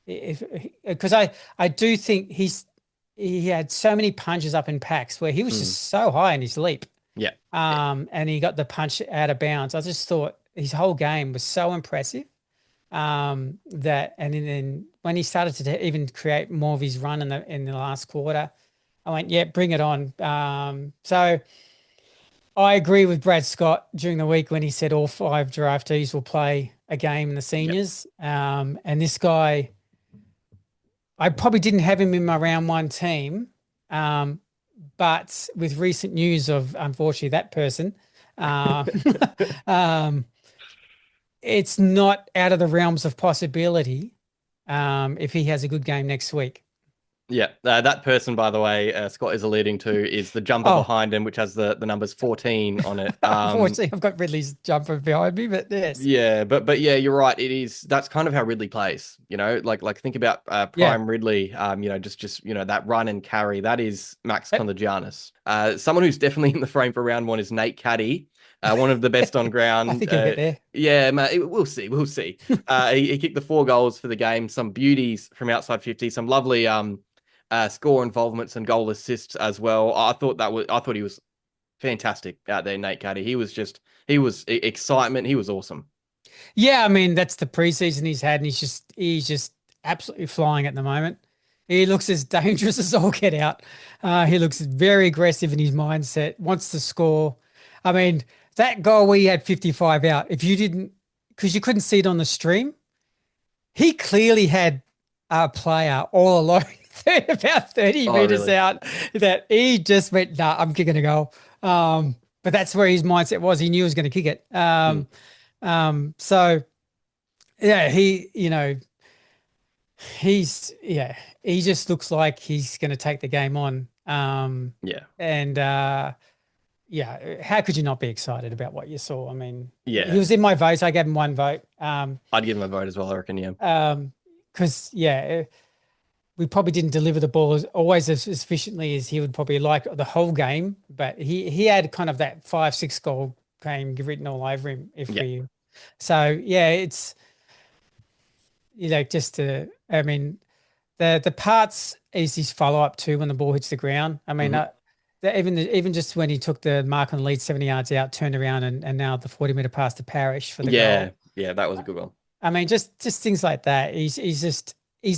[SPEAKER 2] because I do think he had so many punches up in packs where he was just so high in his leap.
[SPEAKER 1] Yeah.
[SPEAKER 2] And he got the punch out of bounds. I just thought his whole game was so impressive. And then when he started to even create more of his run in the last quarter, I went, yeah, bring it on. So I agree with Brad Scott during the week when he said all five draftees will play a game in the seniors. Yep. And this guy, I probably didn't have him in my round one team, but with recent news of unfortunately that person, um, um, it's not out of the realms of possibility if he has a good game next week.
[SPEAKER 1] Yeah, that person, by the way, Scott is alluding to, is the jumper
[SPEAKER 2] Oh,
[SPEAKER 1] behind him, which has the numbers 14 on it.
[SPEAKER 2] unfortunately, I've got Ridley's jumper behind me, but yes.
[SPEAKER 1] Yeah, but yeah, you're right. It is that's kind of how Ridley plays. Like think about
[SPEAKER 2] Yeah.
[SPEAKER 1] Prime Ridley. Just that run and carry. That is Max
[SPEAKER 2] Yep.
[SPEAKER 1] Kondogiannis. Someone who's definitely in the frame for round one is Nate Caddy, one of the best on
[SPEAKER 2] I
[SPEAKER 1] ground.
[SPEAKER 2] think he'll get there.
[SPEAKER 1] Yeah, man, we'll see. We'll see. He kicked the 4 goals for the game. Some beauties from outside 50. Some lovely score involvements and goal assists as well. I thought he was fantastic out there, Nate Caddy. He was excitement. He was awesome.
[SPEAKER 2] Yeah, I mean that's the preseason he's had, and he's just absolutely flying at the moment. He looks as dangerous as all get out. He looks very aggressive in his mindset. Wants to score. I mean that goal where he had 55 out. If you didn't, because you couldn't see it on the stream, he clearly had a player all alone, about 30
[SPEAKER 1] Oh,
[SPEAKER 2] meters
[SPEAKER 1] really?
[SPEAKER 2] out, that he just went, nah, I'm kicking a goal. But that's where his mindset was. He knew he was going to kick it.
[SPEAKER 1] Mm,
[SPEAKER 2] So yeah, he just looks like he's going to take the game on.
[SPEAKER 1] yeah,
[SPEAKER 2] And yeah, how could you not be excited about what you saw? I mean, he
[SPEAKER 1] yeah.
[SPEAKER 2] was in my vote. I gave him one vote.
[SPEAKER 1] I'd give him a vote as well. I reckon. Yeah,
[SPEAKER 2] Because we probably didn't deliver the ball as efficiently as he would probably like the whole game, but he had kind of that 5-6 goal game written all over him.
[SPEAKER 1] yeah,
[SPEAKER 2] So yeah, it's I mean, the parts is his follow up too when the ball hits the ground. I mean,
[SPEAKER 1] hmm
[SPEAKER 2] even just when he took the mark on the lead 70 yards out, turned around and now the 40-meter pass to Parish for the
[SPEAKER 1] yeah,
[SPEAKER 2] goal.
[SPEAKER 1] yeah. That was a good one.
[SPEAKER 2] I mean, just things like that. He's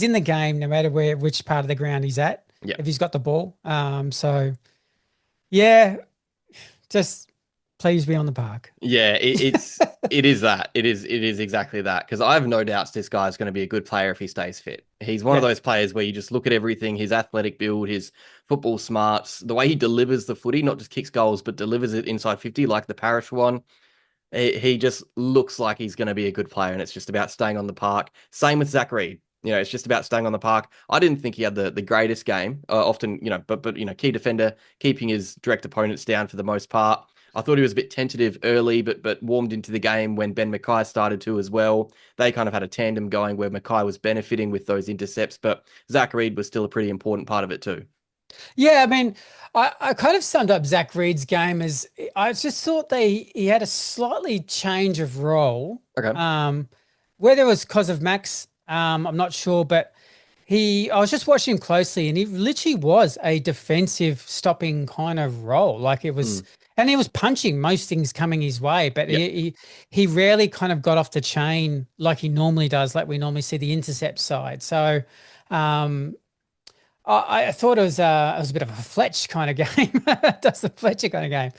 [SPEAKER 2] in the game no matter which part of the ground he's at
[SPEAKER 1] Yeah,
[SPEAKER 2] if he's got the ball. So yeah, just please be on the park.
[SPEAKER 1] yeah. It is exactly that. Because I have no doubts this guy's going to be a good player if he stays fit. He's one of
[SPEAKER 2] Yeah,
[SPEAKER 1] those players where you just look at everything, his athletic build, his football smarts, the way he delivers the footy, not just kicks goals, but delivers it inside 50, like the Parish one. He just looks like he's going to be a good player, and it's just about staying on the park. Same with Zach Reid. It's just about staying on the park. I didn't think he had the greatest game. Often, but key defender, keeping his direct opponents down for the most part. I thought he was a bit tentative early, but warmed into the game when Ben McKay started to as well. They kind of had a tandem going where McKay was benefiting with those intercepts, but Zach Reid was still a pretty important part of it too.
[SPEAKER 2] yeah. I mean, I kind of summed up Zach Reed's game as I just thought he had a slightly change of role.
[SPEAKER 1] Okay.
[SPEAKER 2] Whether it was because of Max, I'm not sure, but I was just watching him closely, and he literally was a defensive stopping kind of role. Like it was,
[SPEAKER 1] Mm.
[SPEAKER 2] and he was punching most things coming his way, but
[SPEAKER 1] Yeah.
[SPEAKER 2] he rarely kind of got off the chain like he normally does, like we normally see the intercept side. So, um, I thought it was a bit of a Fletch kind of game. That's the Fletcher kind of game.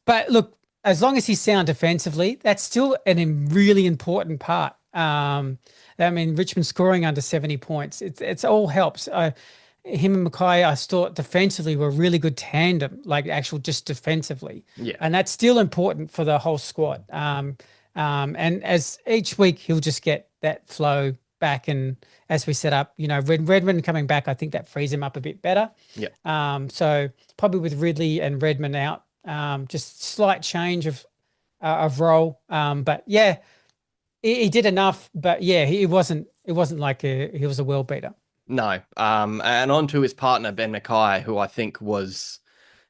[SPEAKER 2] But look, as long as he's sound defensively, that's still really important part. I mean, Richmond scoring under 70 points, it's all helps. Him and McKay, I thought defensively were a really good tandem, like actual just defensively,
[SPEAKER 1] Yeah.
[SPEAKER 2] and that's still important for the whole squad. And as each week he'll just get that flow back, and as we set up, Redmond coming back, I think that frees him up a bit better.
[SPEAKER 1] Yeah.
[SPEAKER 2] So probably with Ridley and Redmond out, just slight change of role. But yeah, he did enough. But yeah, it wasn't like he was a world beater.
[SPEAKER 1] No. And on to his partner, Ben McKay, who I think was,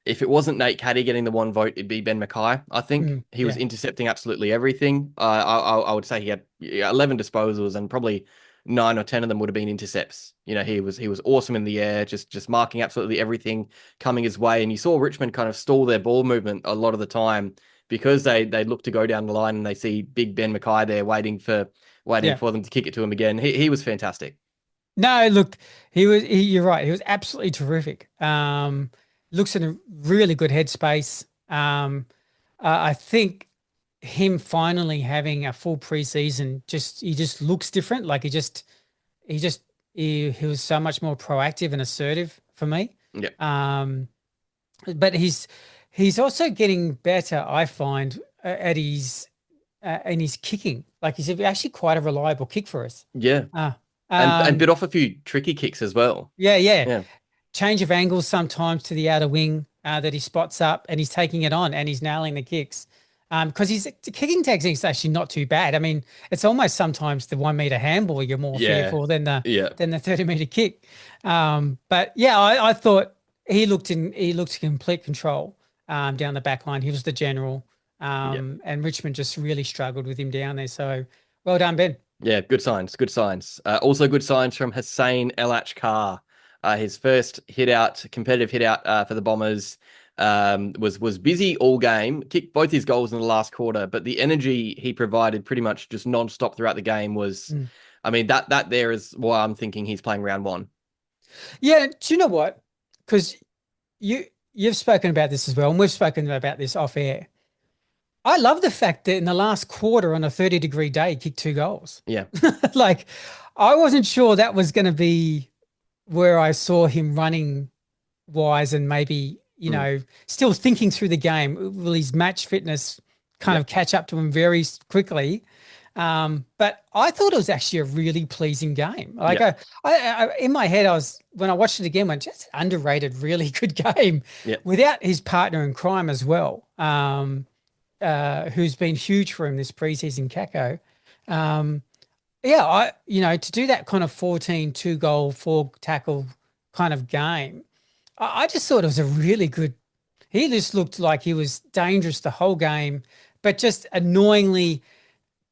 [SPEAKER 1] if it wasn't Nate Caddy getting the one vote, it'd be Ben McKay. I think he was
[SPEAKER 2] Yeah,
[SPEAKER 1] intercepting absolutely everything. I would say he had 11 disposals and probably 9 or 10 of them would have been intercepts. He was awesome in the air, just marking absolutely everything coming his way. And you saw Richmond kind of stall their ball movement a lot of the time because they look to go down the line and they see big Ben McKay there waiting
[SPEAKER 2] yeah.
[SPEAKER 1] for them to kick it to him again. He was fantastic.
[SPEAKER 2] No, look, you're right. He was absolutely terrific. Looks in a really good headspace. I think him finally having a full preseason, he just looks different. Like he was so much more proactive and assertive for me.
[SPEAKER 1] Yeah.
[SPEAKER 2] But he's also getting better, I find, at his in his kicking. Like he's actually quite a reliable kick for us.
[SPEAKER 1] Yeah.
[SPEAKER 2] Uh,
[SPEAKER 1] And
[SPEAKER 2] um,
[SPEAKER 1] bit off a few tricky kicks as well.
[SPEAKER 2] yeah.
[SPEAKER 1] Yeah.
[SPEAKER 2] Change of angles sometimes to the outer wing that he spots up, and he's taking it on and he's nailing the kicks. Because his kicking technique is actually not too bad. I mean, it's almost sometimes the 1 meter handball you're more
[SPEAKER 1] Yeah.
[SPEAKER 2] fearful than the
[SPEAKER 1] Yeah.
[SPEAKER 2] 30-meter kick. But yeah, I thought he looked in complete control down the back line. He was the general,
[SPEAKER 1] Yeah.
[SPEAKER 2] and Richmond just really struggled with him down there. So well done, Ben.
[SPEAKER 1] Yeah, good signs. Good signs. Also, good signs from Hussien El Achkar. His first hit out, competitive hit out for the Bombers, was busy all game. Kicked both his goals in the last quarter, but the energy he provided, pretty much just non-stop throughout the game, was.
[SPEAKER 2] Mm.
[SPEAKER 1] I mean, that there is why I'm thinking he's playing round one.
[SPEAKER 2] Yeah, do you know what? Because you've spoken about this as well, and we've spoken about this off air. I love the fact that in the last quarter on a 30-degree day, he kicked 2 goals.
[SPEAKER 1] Yeah,
[SPEAKER 2] Like, I wasn't sure that was going to be where I saw him running wise and maybe, still thinking through the game. Will his match fitness kind
[SPEAKER 1] yeah,
[SPEAKER 2] of catch up to him very quickly? But I thought it was actually a really pleasing game. Like
[SPEAKER 1] yeah,
[SPEAKER 2] in my head, when I watched it again, went just underrated, really good game
[SPEAKER 1] yeah,
[SPEAKER 2] without his partner in crime as well. Who's been huge for him this preseason, Kako. To do that kind of 14 2-goal, 4-tackle kind of game, I just thought it was a really good. He just looked like he was dangerous the whole game, but just annoyingly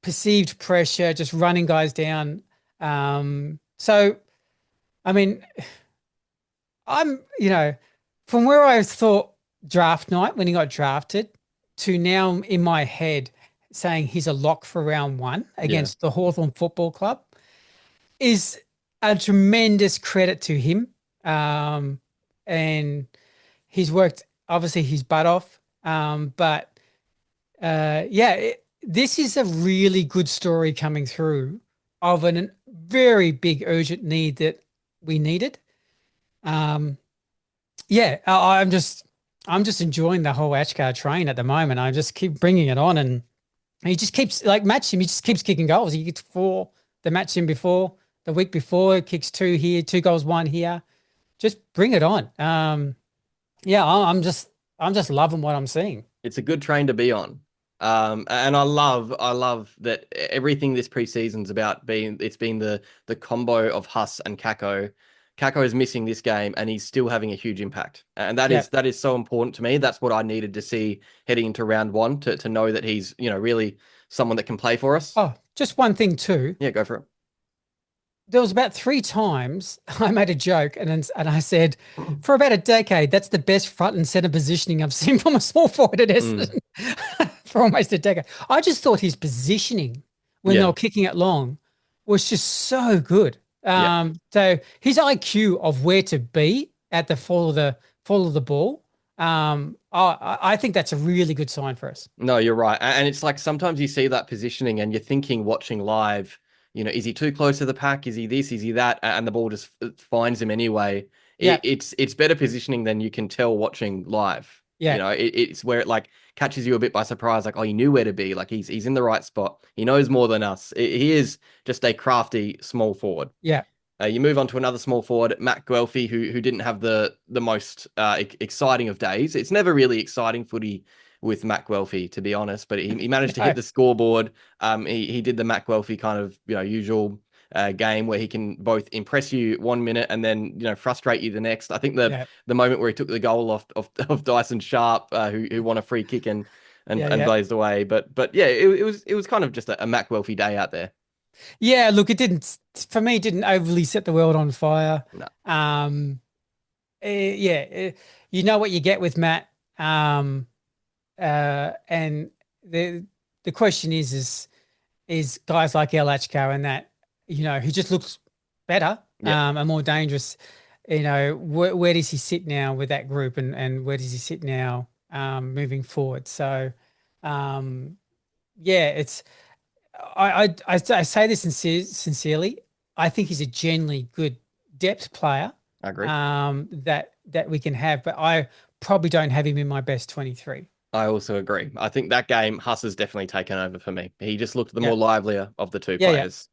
[SPEAKER 2] perceived pressure, just running guys down. So, I mean, from where I thought draft night when he got drafted to now in my head saying he's a lock for round one
[SPEAKER 1] yeah.
[SPEAKER 2] against the Hawthorn Football Club is a tremendous credit to him. And he's worked obviously his butt off. This is a really good story coming through of a very big urgent need that we needed. I'm just enjoying the whole Achkar train at the moment. I just keep bringing it on, and he just keeps match him. He just keeps kicking goals. He gets 4 the match him before the week before. Kicks 2 here, 2 goals, 1 here. Just bring it on. I'm just loving what I'm seeing.
[SPEAKER 1] It's a good train to be on. And I love that everything this preseason's about it's been the combo of Huss and Kako. Kako is missing this game and he's still having a huge impact. And that is so important to me. That's what I needed to see heading into round one to know that he's, really someone that can play for us.
[SPEAKER 2] Oh, just one thing too.
[SPEAKER 1] Yeah, go for it.
[SPEAKER 2] There was about 3 times I made a joke and I said, for about a decade, that's the best front and center positioning I've seen from a small forward at Essendon for almost a decade. I just thought his positioning when they were kicking it long was just so good. So his IQ of where to be at the fall of the ball, I think that's a really good sign for us.
[SPEAKER 1] No, you're right. And it's like sometimes you see that positioning and you're thinking watching live, is he too close to the pack? Is he this? Is he that? And the ball just finds him anyway. It's better positioning than you can tell watching live.
[SPEAKER 2] Yeah.
[SPEAKER 1] It's where it like catches you a bit by surprise. Like, oh, he knew where to be. Like he's in the right spot. He knows more than us. He is just a crafty small forward.
[SPEAKER 2] Yeah.
[SPEAKER 1] You move on to another small forward, Matt Guelfi, who didn't have the most exciting of days. It's never really exciting footy with Matt Guelfi, to be honest, but he managed to hit the scoreboard. He did the Matt Guelfi kind of usual game where he can both impress you 1 minute and then frustrate you the next. I think the moment where he took the goal of Dyson Sharp, who won a free kick and blazed away. But it was kind of just a Matt Guelfi day out there.
[SPEAKER 2] Yeah, look, it didn't overly set the world on fire.
[SPEAKER 1] No.
[SPEAKER 2] You know what you get with Matt. And the question is guys like El Achkar and that, who just looks better, and more dangerous. Where does he sit now with that group, and where does he sit now moving forward? So, it's. I say this sincerely. I think he's a genuinely good depth player.
[SPEAKER 1] I agree.
[SPEAKER 2] That that we can have, but I probably don't have him in my best 23.
[SPEAKER 1] I also agree. I think that game, Huss has definitely taken over for me. He just looked the
[SPEAKER 2] Yeah.
[SPEAKER 1] more livelier of the two
[SPEAKER 2] Yeah. Yeah.
[SPEAKER 1] players.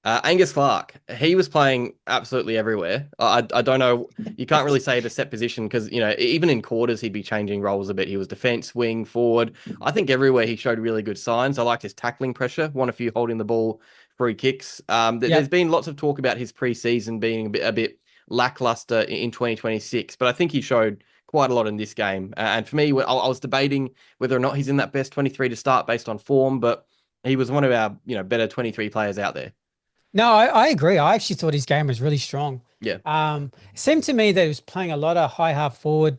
[SPEAKER 1] Angus Clarke, he was playing absolutely everywhere. I don't know. You can't really say the set position because, even in quarters, he'd be changing roles a bit. He was defense, wing, forward. I think everywhere he showed really good signs. I liked his tackling pressure, won a few holding the ball free kicks. There's
[SPEAKER 2] Yep.
[SPEAKER 1] been lots of talk about his preseason being a bit lackluster in 2026, but I think he showed quite a lot in this game. And for me, I was debating whether or not he's in that best 23 to start based on form, but he was one of our, better 23 players out there.
[SPEAKER 2] No, I agree. I actually thought his game was really strong.
[SPEAKER 1] Yeah.
[SPEAKER 2] It seemed to me that he was playing a lot of high half forward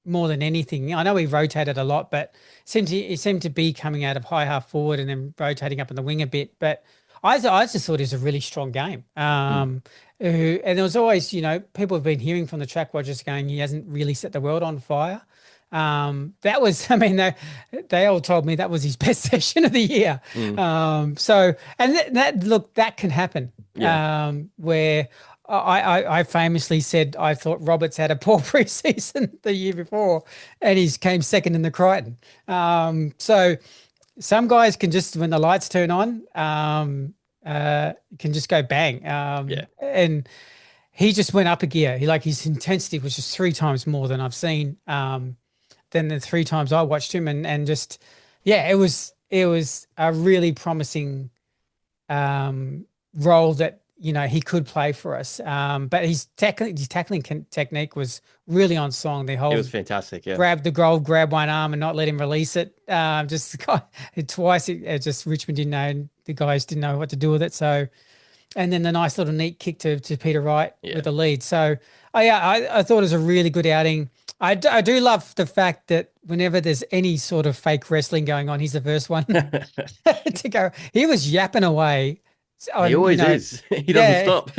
[SPEAKER 2] more than anything. I know he rotated a lot, but he seemed to be coming out of high half forward and then rotating up in the wing a bit. But I just thought it was a really strong game.
[SPEAKER 1] Mm.
[SPEAKER 2] And there was always, people have been hearing from the track watchers going, he hasn't really set the world on fire. That was, I mean, they all told me that was his best session of the year. So, and that can happen.
[SPEAKER 1] Yeah.
[SPEAKER 2] Where I famously said I thought Roberts had a poor preseason the year before, and he came second in the Crichton. So some guys can just, when the lights turn on, can just go bang.
[SPEAKER 1] Yeah.
[SPEAKER 2] And he just went up a gear. His intensity was just 3 times more than I've seen. Than the 3 times I watched him, and just, yeah, it was a really promising role that he could play for us. But his tackling technique was really on song. The whole,
[SPEAKER 1] It was fantastic. Yeah.
[SPEAKER 2] grab one arm and not let him release it. Just twice, just Richmond didn't know, the guys didn't know what to do with it. So, and then the nice little neat kick to Peter Wright with the lead. So, I thought it was a really good outing. I do love the fact that whenever there's any sort of fake wrestling going on, he's the first one to go. He was yapping away.
[SPEAKER 1] He always is. He doesn't stop.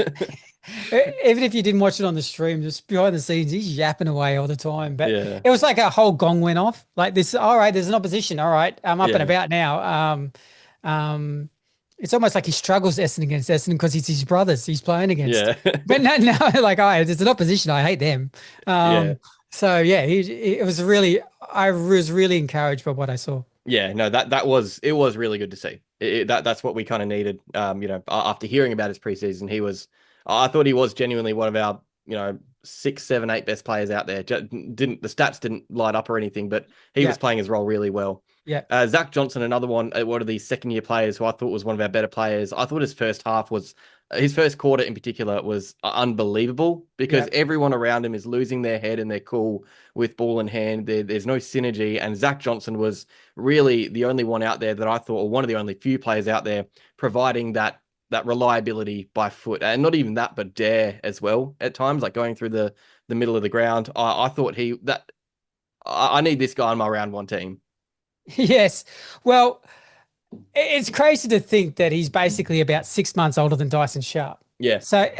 [SPEAKER 2] Even if you didn't watch it on the stream, just behind the scenes, he's yapping away all the time. But
[SPEAKER 1] Yeah.
[SPEAKER 2] it was like a whole gong went off. Like this, all right, there's an opposition. All right, I'm up and about now. It's almost like he struggles against Essendon because it's his brothers he's playing against.
[SPEAKER 1] Yeah.
[SPEAKER 2] But no, like, there's an opposition. I hate them.
[SPEAKER 1] Yeah.
[SPEAKER 2] So yeah, I was really encouraged by what I saw.
[SPEAKER 1] Yeah, no, it was really good to see. That's what we kind of needed. After hearing about his preseason, I thought he was genuinely one of our, 6, 7, 8 best players out there. The stats didn't light up or anything, but he was playing his role really well.
[SPEAKER 2] Yeah.
[SPEAKER 1] Zak Johnson, another one of these second year players who I thought was one of our better players. I thought his first quarter in particular was unbelievable because everyone around him is losing their head and they're cool with ball in hand. There's no synergy. And Zak Johnson was really the only one out there that I thought, or one of the only few players out there providing that reliability by foot. And not even that, but dare as well at times, like going through the middle of the ground. I thought I need this guy on my round 1 team.
[SPEAKER 2] Yes. Well, it's crazy to think that he's basically about 6 months older than Dyson Sharp.
[SPEAKER 1] Yeah.
[SPEAKER 2] So,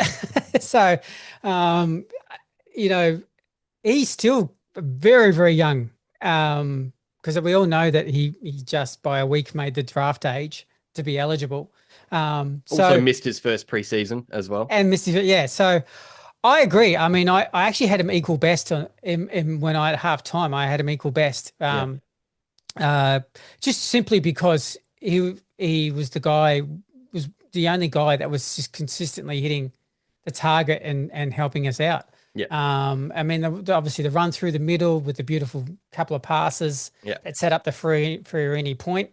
[SPEAKER 2] he's still very, very young. Because we all know that he just by a week made the draft age to be eligible.
[SPEAKER 1] Also missed his first preseason as well.
[SPEAKER 2] And missed it, yeah. So I agree. I mean, I actually had him equal best when I at halftime. I had him equal best. Just simply because he was the only guy that was just consistently hitting the target and helping us out.
[SPEAKER 1] Yeah.
[SPEAKER 2] I mean, obviously the run through the middle with the beautiful couple of passes that set up the Fiorini point.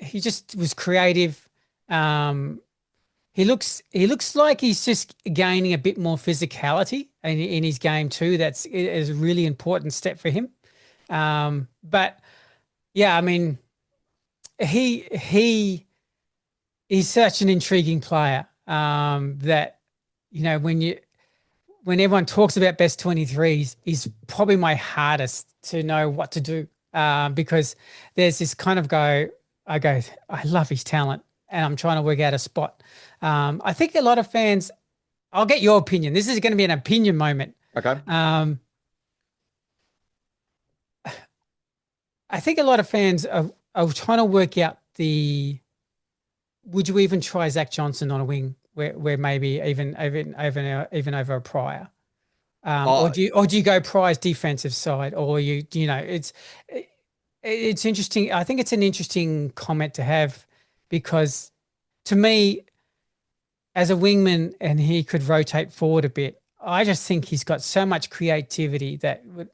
[SPEAKER 2] He just was creative. He looks like he's just gaining a bit more physicality in his game too. That's is a really important step for him. But yeah, I mean, he is such an intriguing player that when everyone talks about best 23s, he's probably my hardest to know what to do because there's this kind of I love his talent and I'm trying to work out a spot. I think a lot of fans, I'll get your opinion. This is going to be an opinion moment.
[SPEAKER 1] Okay.
[SPEAKER 2] I think a lot of fans are trying to work out would you even try Zak Johnson on a wing where maybe even over a Prior. Or
[SPEAKER 1] Oh,
[SPEAKER 2] do you go Prior's defensive side, or it's interesting. I think it's an interesting comment to have because to me, as a wingman, and he could rotate forward a bit. I just think he's got so much creativity that would.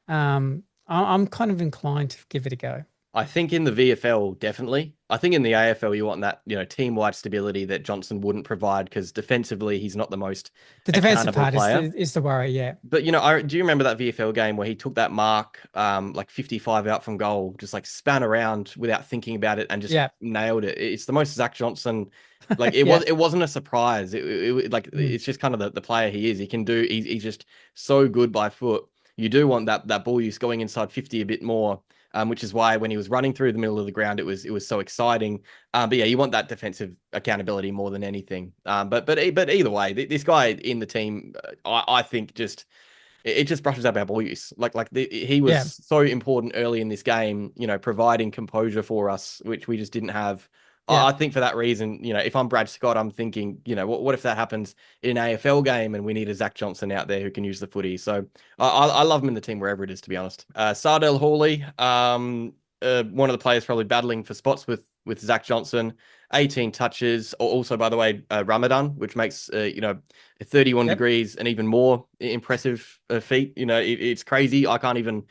[SPEAKER 2] I'm kind of inclined to give it a go.
[SPEAKER 1] I think in the VFL, definitely. I think in the AFL, you want that, team-wide stability that Johnson wouldn't provide because defensively, he's not the most
[SPEAKER 2] The defensive
[SPEAKER 1] accountable
[SPEAKER 2] part is
[SPEAKER 1] player.
[SPEAKER 2] the worry, yeah.
[SPEAKER 1] But do you remember that VFL game where he took that mark, like 55 out from goal, just like span around without thinking about it and just
[SPEAKER 2] Yeah.
[SPEAKER 1] nailed it? It's the most Zak Johnson. Like it
[SPEAKER 2] Yeah.
[SPEAKER 1] was, it wasn't a surprise. Like
[SPEAKER 2] Mm.
[SPEAKER 1] it's just kind of the player he is. He can do. He's just so good by foot. You do want that ball use going inside 50 a bit more. Which is why when he was running through the middle of the ground, it was so exciting. But yeah, you want that defensive accountability more than anything. But either way, this guy in the team, I think it just brushes up our ball use. He was
[SPEAKER 2] Yeah.
[SPEAKER 1] so important early in this game, providing composure for us, which we just didn't have.
[SPEAKER 2] Yeah.
[SPEAKER 1] I think for that reason, if I'm Brad Scott, I'm thinking, what if that happens in an AFL game and we need a Zak Johnson out there who can use the footy? So I love him in the team wherever it is, to be honest. Saad El-Hawli, one of the players probably battling for spots with Zak Johnson, 18 touches. Also, by the way, Ramadan, which makes 31
[SPEAKER 2] Yep.
[SPEAKER 1] degrees an even more impressive feat. It's crazy. I can't even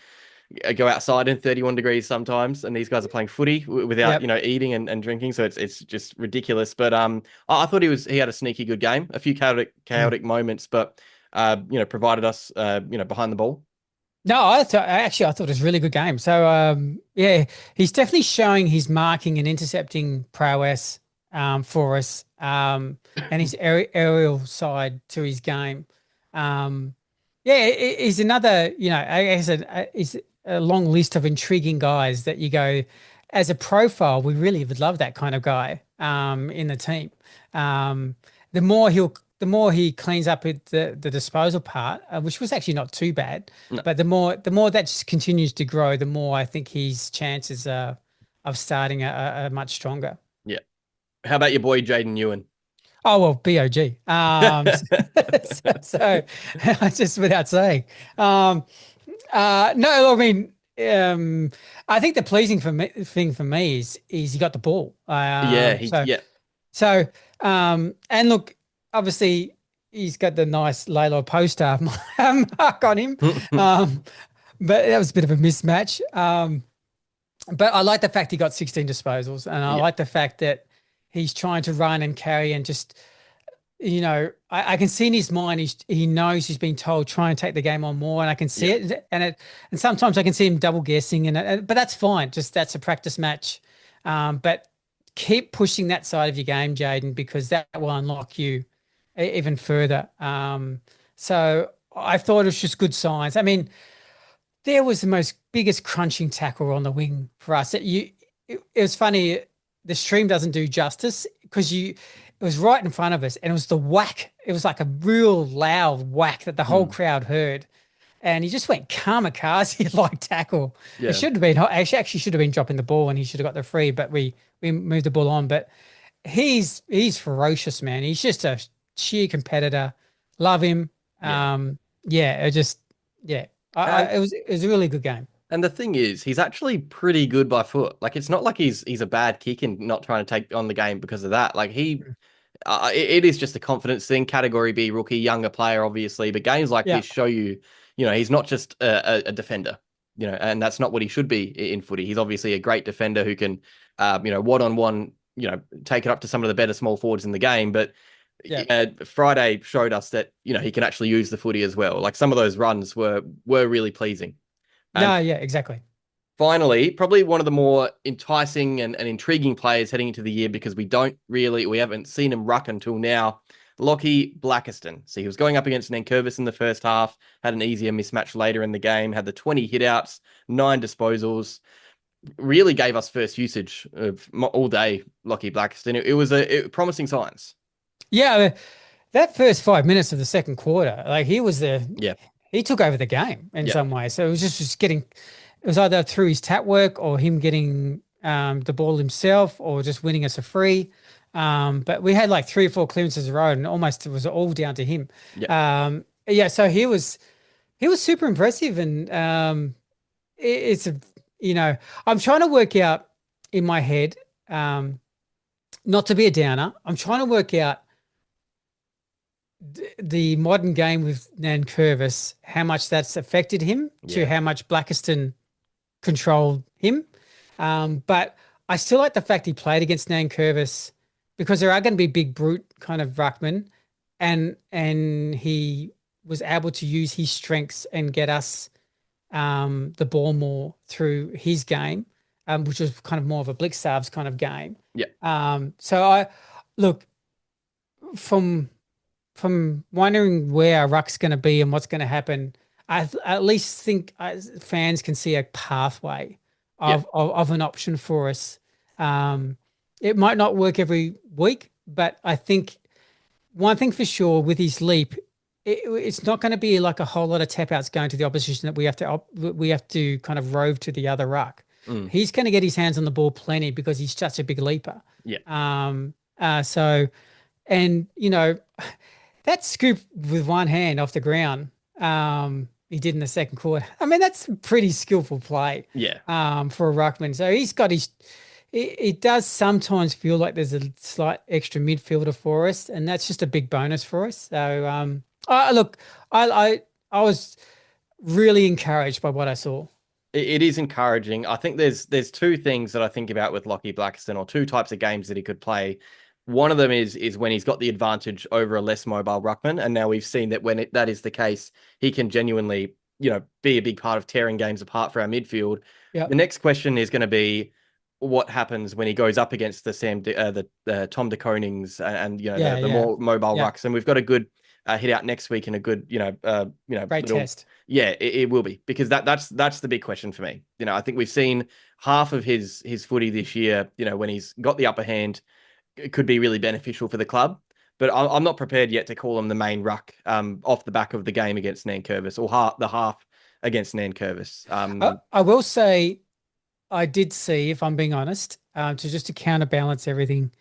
[SPEAKER 1] go outside in 31 degrees sometimes, and these guys are playing footy without
[SPEAKER 2] Yep.
[SPEAKER 1] eating and drinking, so it's just ridiculous. But I thought he had a sneaky good game, a few
[SPEAKER 2] Mm.
[SPEAKER 1] chaotic moments, but provided us behind the ball.
[SPEAKER 2] No, I thought it was a really good game. So yeah, he's definitely showing his marking and intercepting prowess for us, and his aerial side to his game. Yeah, he's another. He's a long list of intriguing guys that you go as a profile. We really would love that kind of guy in the team. Um, the more he cleans up with the disposal part, which was actually not too bad,
[SPEAKER 1] No.
[SPEAKER 2] but the more that just continues to grow, the more I think his chances of starting are much stronger.
[SPEAKER 1] Yeah. How about your boy Jayden Nguyen?
[SPEAKER 2] Oh well, BOG. So just without saying, no, I mean, I think the pleasing thing for me is he got the ball.
[SPEAKER 1] Yeah, yeah.
[SPEAKER 2] So, and look, obviously he's got the nice Layla poster mark on him. But that was a bit of a mismatch. But I like the fact he got 16 disposals, and I
[SPEAKER 1] Yeah,
[SPEAKER 2] like the fact that he's trying to run and carry and just, I can see in his mind he knows he's been told try and take the game on more, and I can see
[SPEAKER 1] yeah,
[SPEAKER 2] it, and sometimes I can see him double guessing, but that's fine. Just that's a practice match. But keep pushing that side of your game, Jayden, because that will unlock you even further. So I thought it was just good signs. I mean, there was the most biggest crunching tackle on the wing for us. It was funny. The stream doesn't do justice because it was right in front of us, and it was the whack. It was like a real loud whack that the whole
[SPEAKER 1] mm,
[SPEAKER 2] crowd heard, and he just went kamikaze like tackle. It
[SPEAKER 1] yeah.
[SPEAKER 2] should have been actually should have been dropping the ball, and he should have got the free, but we moved the ball on. But he's ferocious, man. He's just a sheer competitor. Love him.
[SPEAKER 1] Yeah.
[SPEAKER 2] Yeah, yeah.
[SPEAKER 1] And
[SPEAKER 2] It was a really good game.
[SPEAKER 1] and the thing is, he's actually pretty good by foot. Like it's not like he's a bad kick and not trying to take on the game because of that. Like it is just a confidence thing. Category B rookie, younger player, obviously, but games like
[SPEAKER 2] Yeah,
[SPEAKER 1] this show you, he's not just a defender. And that's not what he should be in footy. He's obviously a great defender who can, one on one, take it up to some of the better small forwards in the game. But
[SPEAKER 2] yeah.
[SPEAKER 1] Friday showed us that he can actually use the footy as well. Like some of those runs were really pleasing. And
[SPEAKER 2] No, yeah, exactly.
[SPEAKER 1] finally, probably one of the more enticing and intriguing players heading into the year because we haven't seen him ruck until now. Lachlan Blakiston. So he was going up against Nankervis in the first half, had an easier mismatch later in the game, had the 20 hitouts, 9 disposals, really gave us first usage of all day, Lachlan Blakiston. It was promising signs.
[SPEAKER 2] Yeah, that first 5 minutes of the second quarter, like
[SPEAKER 1] Yeah,
[SPEAKER 2] he took over the game in
[SPEAKER 1] yeah,
[SPEAKER 2] some way. So it was just getting, it was either through his tap work or him getting the ball himself or just winning us a free. But we had like 3 or 4 clearances in a row, and almost it was all down to him.
[SPEAKER 1] Yeah.
[SPEAKER 2] Yeah, so he was super impressive, and it's a I'm trying to work out in my head, not to be a downer. I'm trying to work out the modern game with Nankervis, how much that's affected him to how much Blakiston controlled him. But I still like the fact he played against Nankervis because there are going to be big brute kind of ruckman, and he was able to use his strengths and get us the ball more through his game, which was kind of more of a Blitzarves kind of game.
[SPEAKER 1] Yeah.
[SPEAKER 2] So I look from wondering where our ruck's going to be and what's going to happen. I at least think fans can see a pathway of an option for us. It might not work every week, but I think one thing for sure with his leap, it's not going to be like a whole lot of tap outs going to the opposition that we have to kind of rove to the other ruck. He's going to get his hands on the ball plenty because he's such a big leaper.
[SPEAKER 1] Yeah.
[SPEAKER 2] So, and that scoop with one hand off the ground, he did in the second quarter. I mean, that's a pretty skillful play.
[SPEAKER 1] Yeah.
[SPEAKER 2] For a ruckman. So he's got his. It does sometimes feel like there's a slight extra midfielder for us, and that's just a big bonus for us. So, look, I was really encouraged by what I saw.
[SPEAKER 1] It is encouraging. I think there's two things that I think about with Lachie Blakiston, or two types of games that he could play. One of them is when he's got the advantage over a less mobile ruckman, and now we've seen that when that is the case, he can genuinely, be a big part of tearing games apart for our midfield.
[SPEAKER 2] Yep.
[SPEAKER 1] The next question is going to be what happens when he goes up against the Tom de Konings and the more mobile rucks, and we've got a good hit out next week and a good
[SPEAKER 2] great test.
[SPEAKER 1] Yeah, it will be, because that's the big question for me. I think we've seen half of his footy this year. When he's got the upper hand, it could be really beneficial for the club. But I'm not prepared yet to call him the main ruck off the back of the game against Nankervis, or the half against Nankervis.
[SPEAKER 2] I will say, I did see, if I'm being honest, to counterbalance everything,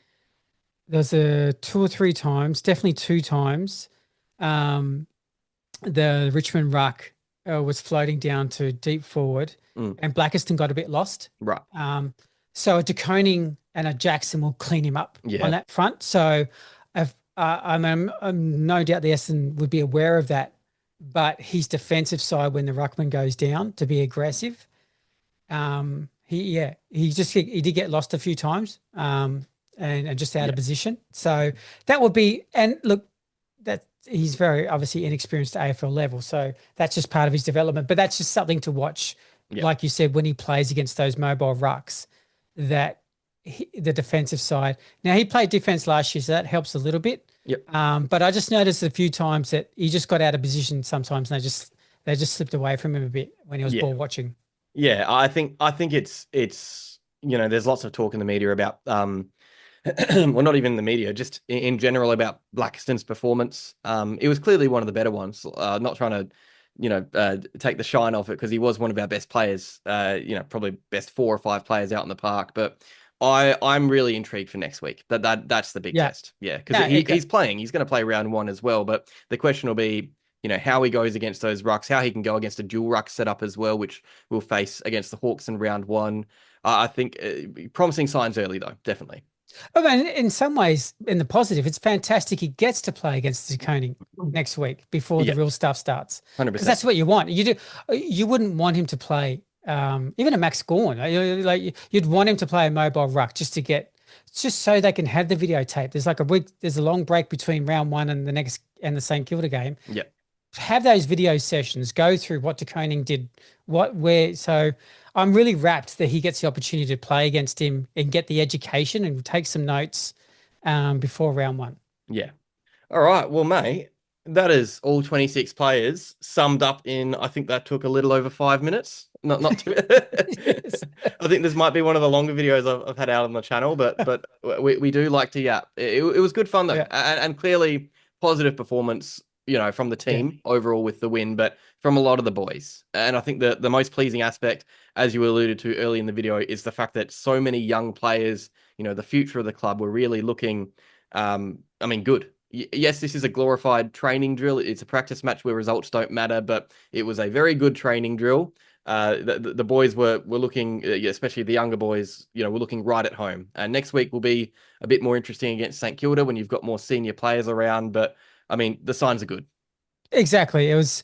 [SPEAKER 2] there's a 2 or 3 times, definitely 2 times, the Richmond ruck was floating down to deep forward, and Blakiston got a bit lost.
[SPEAKER 1] Right.
[SPEAKER 2] So a de Koning and a Jaxon will clean him up on that front. So I'm no doubt the Essendon would be aware of that, but his defensive side when the ruckman goes down to be aggressive, he did get lost a few times, and just out of position. So that would be, and look, that he's very obviously inexperienced at AFL level, so that's just part of his development. But that's just something to watch, like you said, when he plays against those mobile rucks, that the defensive side. Now he played defense last year, so that helps a little bit.
[SPEAKER 1] Yep.
[SPEAKER 2] But I just noticed a few times that he just got out of position sometimes, and they just slipped away from him a bit when he was ball watching.
[SPEAKER 1] Yeah, I think it's there's lots of talk in the media about well, not even in the media, just in general, about Blakiston's performance. It was clearly one of the better ones. Not trying to take the shine off it, because he was one of our best players. Probably best 4 or 5 players out in the park. But I'm really intrigued for next week. That's the big test. Yeah, because he's playing. He's going to play round 1 as well. But the question will be, how he goes against those rucks, how he can go against a dual ruck setup as well, which we'll face against the Hawks in round 1. I think promising signs early, though, definitely.
[SPEAKER 2] I mean, in some ways, in the positive, it's fantastic he gets to play against de Koning next week before the real stuff starts.
[SPEAKER 1] 100%.
[SPEAKER 2] Because that's what you want. You wouldn't want him to play, even a Max Gawn. Like, you'd want him to play a mobile ruck just so they can have the videotape. There's a long break between round 1 and the St Kilda game.
[SPEAKER 1] Yeah.
[SPEAKER 2] Have those video sessions, go through what de Koning did, so I'm really rapt that he gets the opportunity to play against him and get the education and take some notes before round 1.
[SPEAKER 1] Yeah. All right. Well, mate, that is all 26 players summed up in, I think that took a little over 5 minutes. Not too, I think this might be one of the longer videos I've had out on the channel, but we do like to yap. It was good fun though, and clearly positive performance, from the team overall with the win. But from a lot of the boys. And I think the most pleasing aspect, as you alluded to early in the video, is the fact that so many young players, the future of the club, were really looking, good. Yes, this is a glorified training drill. It's a practice match where results don't matter, but it was a very good training drill. The boys were looking, especially the younger boys, were looking right at home. And next week will be a bit more interesting against St Kilda when you've got more senior players around. But the signs are good.
[SPEAKER 2] Exactly. It was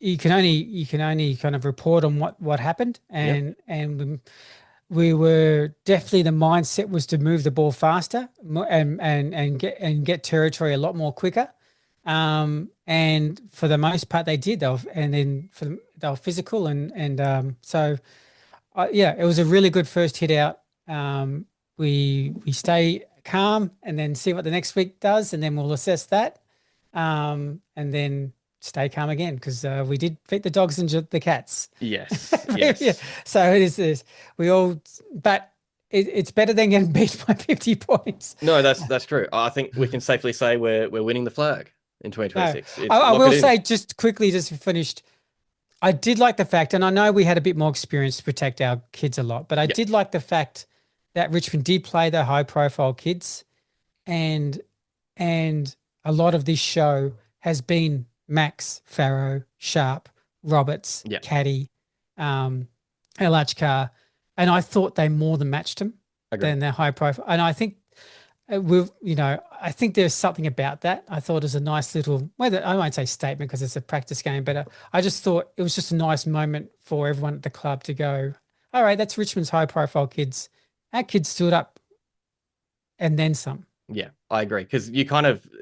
[SPEAKER 2] you can only kind of report on what happened, and we were definitely, the mindset was to move the ball faster and get territory a lot more quicker. And for the most part, they did. They were physical so it was a really good first hit out. We stay calm and then see what the next week does, and then we'll assess that. And then stay calm again, because we did beat the dogs and the cats.
[SPEAKER 1] Yes, yes.
[SPEAKER 2] Yeah. So it is this. But it's better than getting beat by 50 points.
[SPEAKER 1] No, that's true. I think we can safely say we're winning the flag in 2026.
[SPEAKER 2] No. I will say, just quickly, just finished, I did like the fact, and I know we had a bit more experience to protect our kids a lot, but I did like the fact that Richmond did play the high-profile kids, and a lot of this show has been Max, Farrow, Sharp, Roberts, Caddy, El Achkar, and I thought they more than matched them than their high profile. And I think I think there's something about that. I thought it was a nice little, whether I won't say statement because it's a practice game, but I just thought it was just a nice moment for everyone at the club to go, all right, that's Richmond's high profile kids. Our kids stood up and then some.
[SPEAKER 1] Yeah, I agree. Because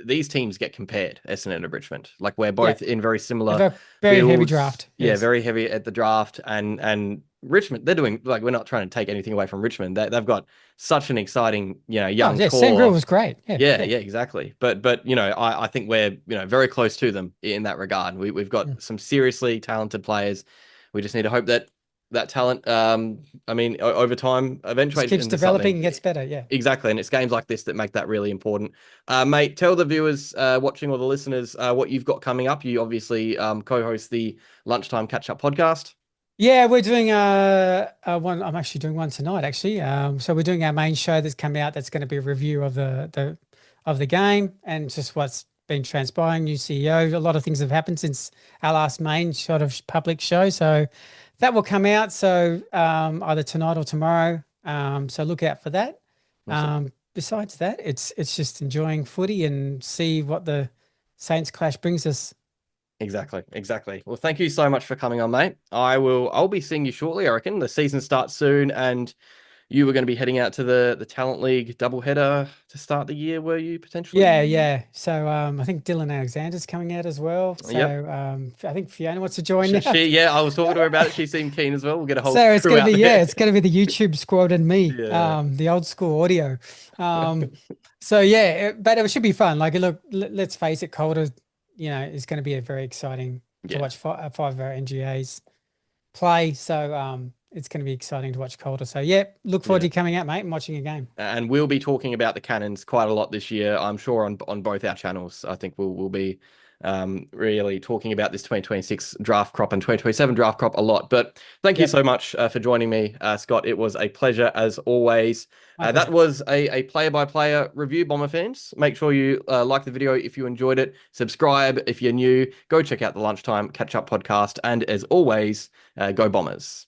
[SPEAKER 1] these teams get compared, Essendon and Richmond. Like, we're both in very similar
[SPEAKER 2] very
[SPEAKER 1] fields.
[SPEAKER 2] Heavy draft.
[SPEAKER 1] Yeah, yes. Very heavy at the draft. And Richmond, they're doing, like, we're not trying to take anything away from Richmond. They've got such an exciting, young core.
[SPEAKER 2] Sangreal was great.
[SPEAKER 1] Yeah, exactly. But I think we're, very close to them in that regard. We've got some seriously talented players. We just need to hope that talent, over time, eventuates
[SPEAKER 2] keeps developing and gets better. Yeah,
[SPEAKER 1] exactly. And it's games like this that make that really important. Mate, tell the viewers watching, or the listeners, what you've got coming up. You obviously co-host the Lunchtime Catch-Up podcast.
[SPEAKER 2] Yeah, we're doing one. I'm actually doing one tonight, actually. So we're doing our main show that's coming out. That's going to be a review of the game and just what's been transpiring. New CEO. A lot of things have happened since our last main sort of public show. So that will come out. So either tonight or tomorrow. So look out for that. Awesome. Besides that, it's just enjoying footy and see what the Saints clash brings us.
[SPEAKER 1] Exactly. Well, thank you so much for coming on, mate. I'll be seeing you shortly, I reckon. The season starts soon, and you were going to be heading out to the Talent League doubleheader to start the year, were you, potentially?
[SPEAKER 2] Yeah. So I think Dylan Alexander's coming out as well. So I think Fiona wants to join now.
[SPEAKER 1] I was talking to her about it. She seemed keen as well. We'll get a whole
[SPEAKER 2] So it's
[SPEAKER 1] going to
[SPEAKER 2] be it's going to be the YouTube squad and me, the old school audio. So but it should be fun. Like, look, let's face it, Calder, it's going to be a very exciting to watch five of our NGAs play. So it's going to be exciting to watch Calder. So look forward to coming out, mate, and watching a game. And we'll be talking about the Cannons quite a lot this year, I'm sure, on both our channels. I think we'll be really talking about this 2026 draft crop and 2027 draft crop a lot. But thank you so much for joining me, Scott. It was a pleasure as always. That was a player-by-player review, Bomber fans. Make sure you like the video if you enjoyed it. Subscribe if you're new. Go check out the Lunchtime Catch-Up podcast. And as always, go Bombers.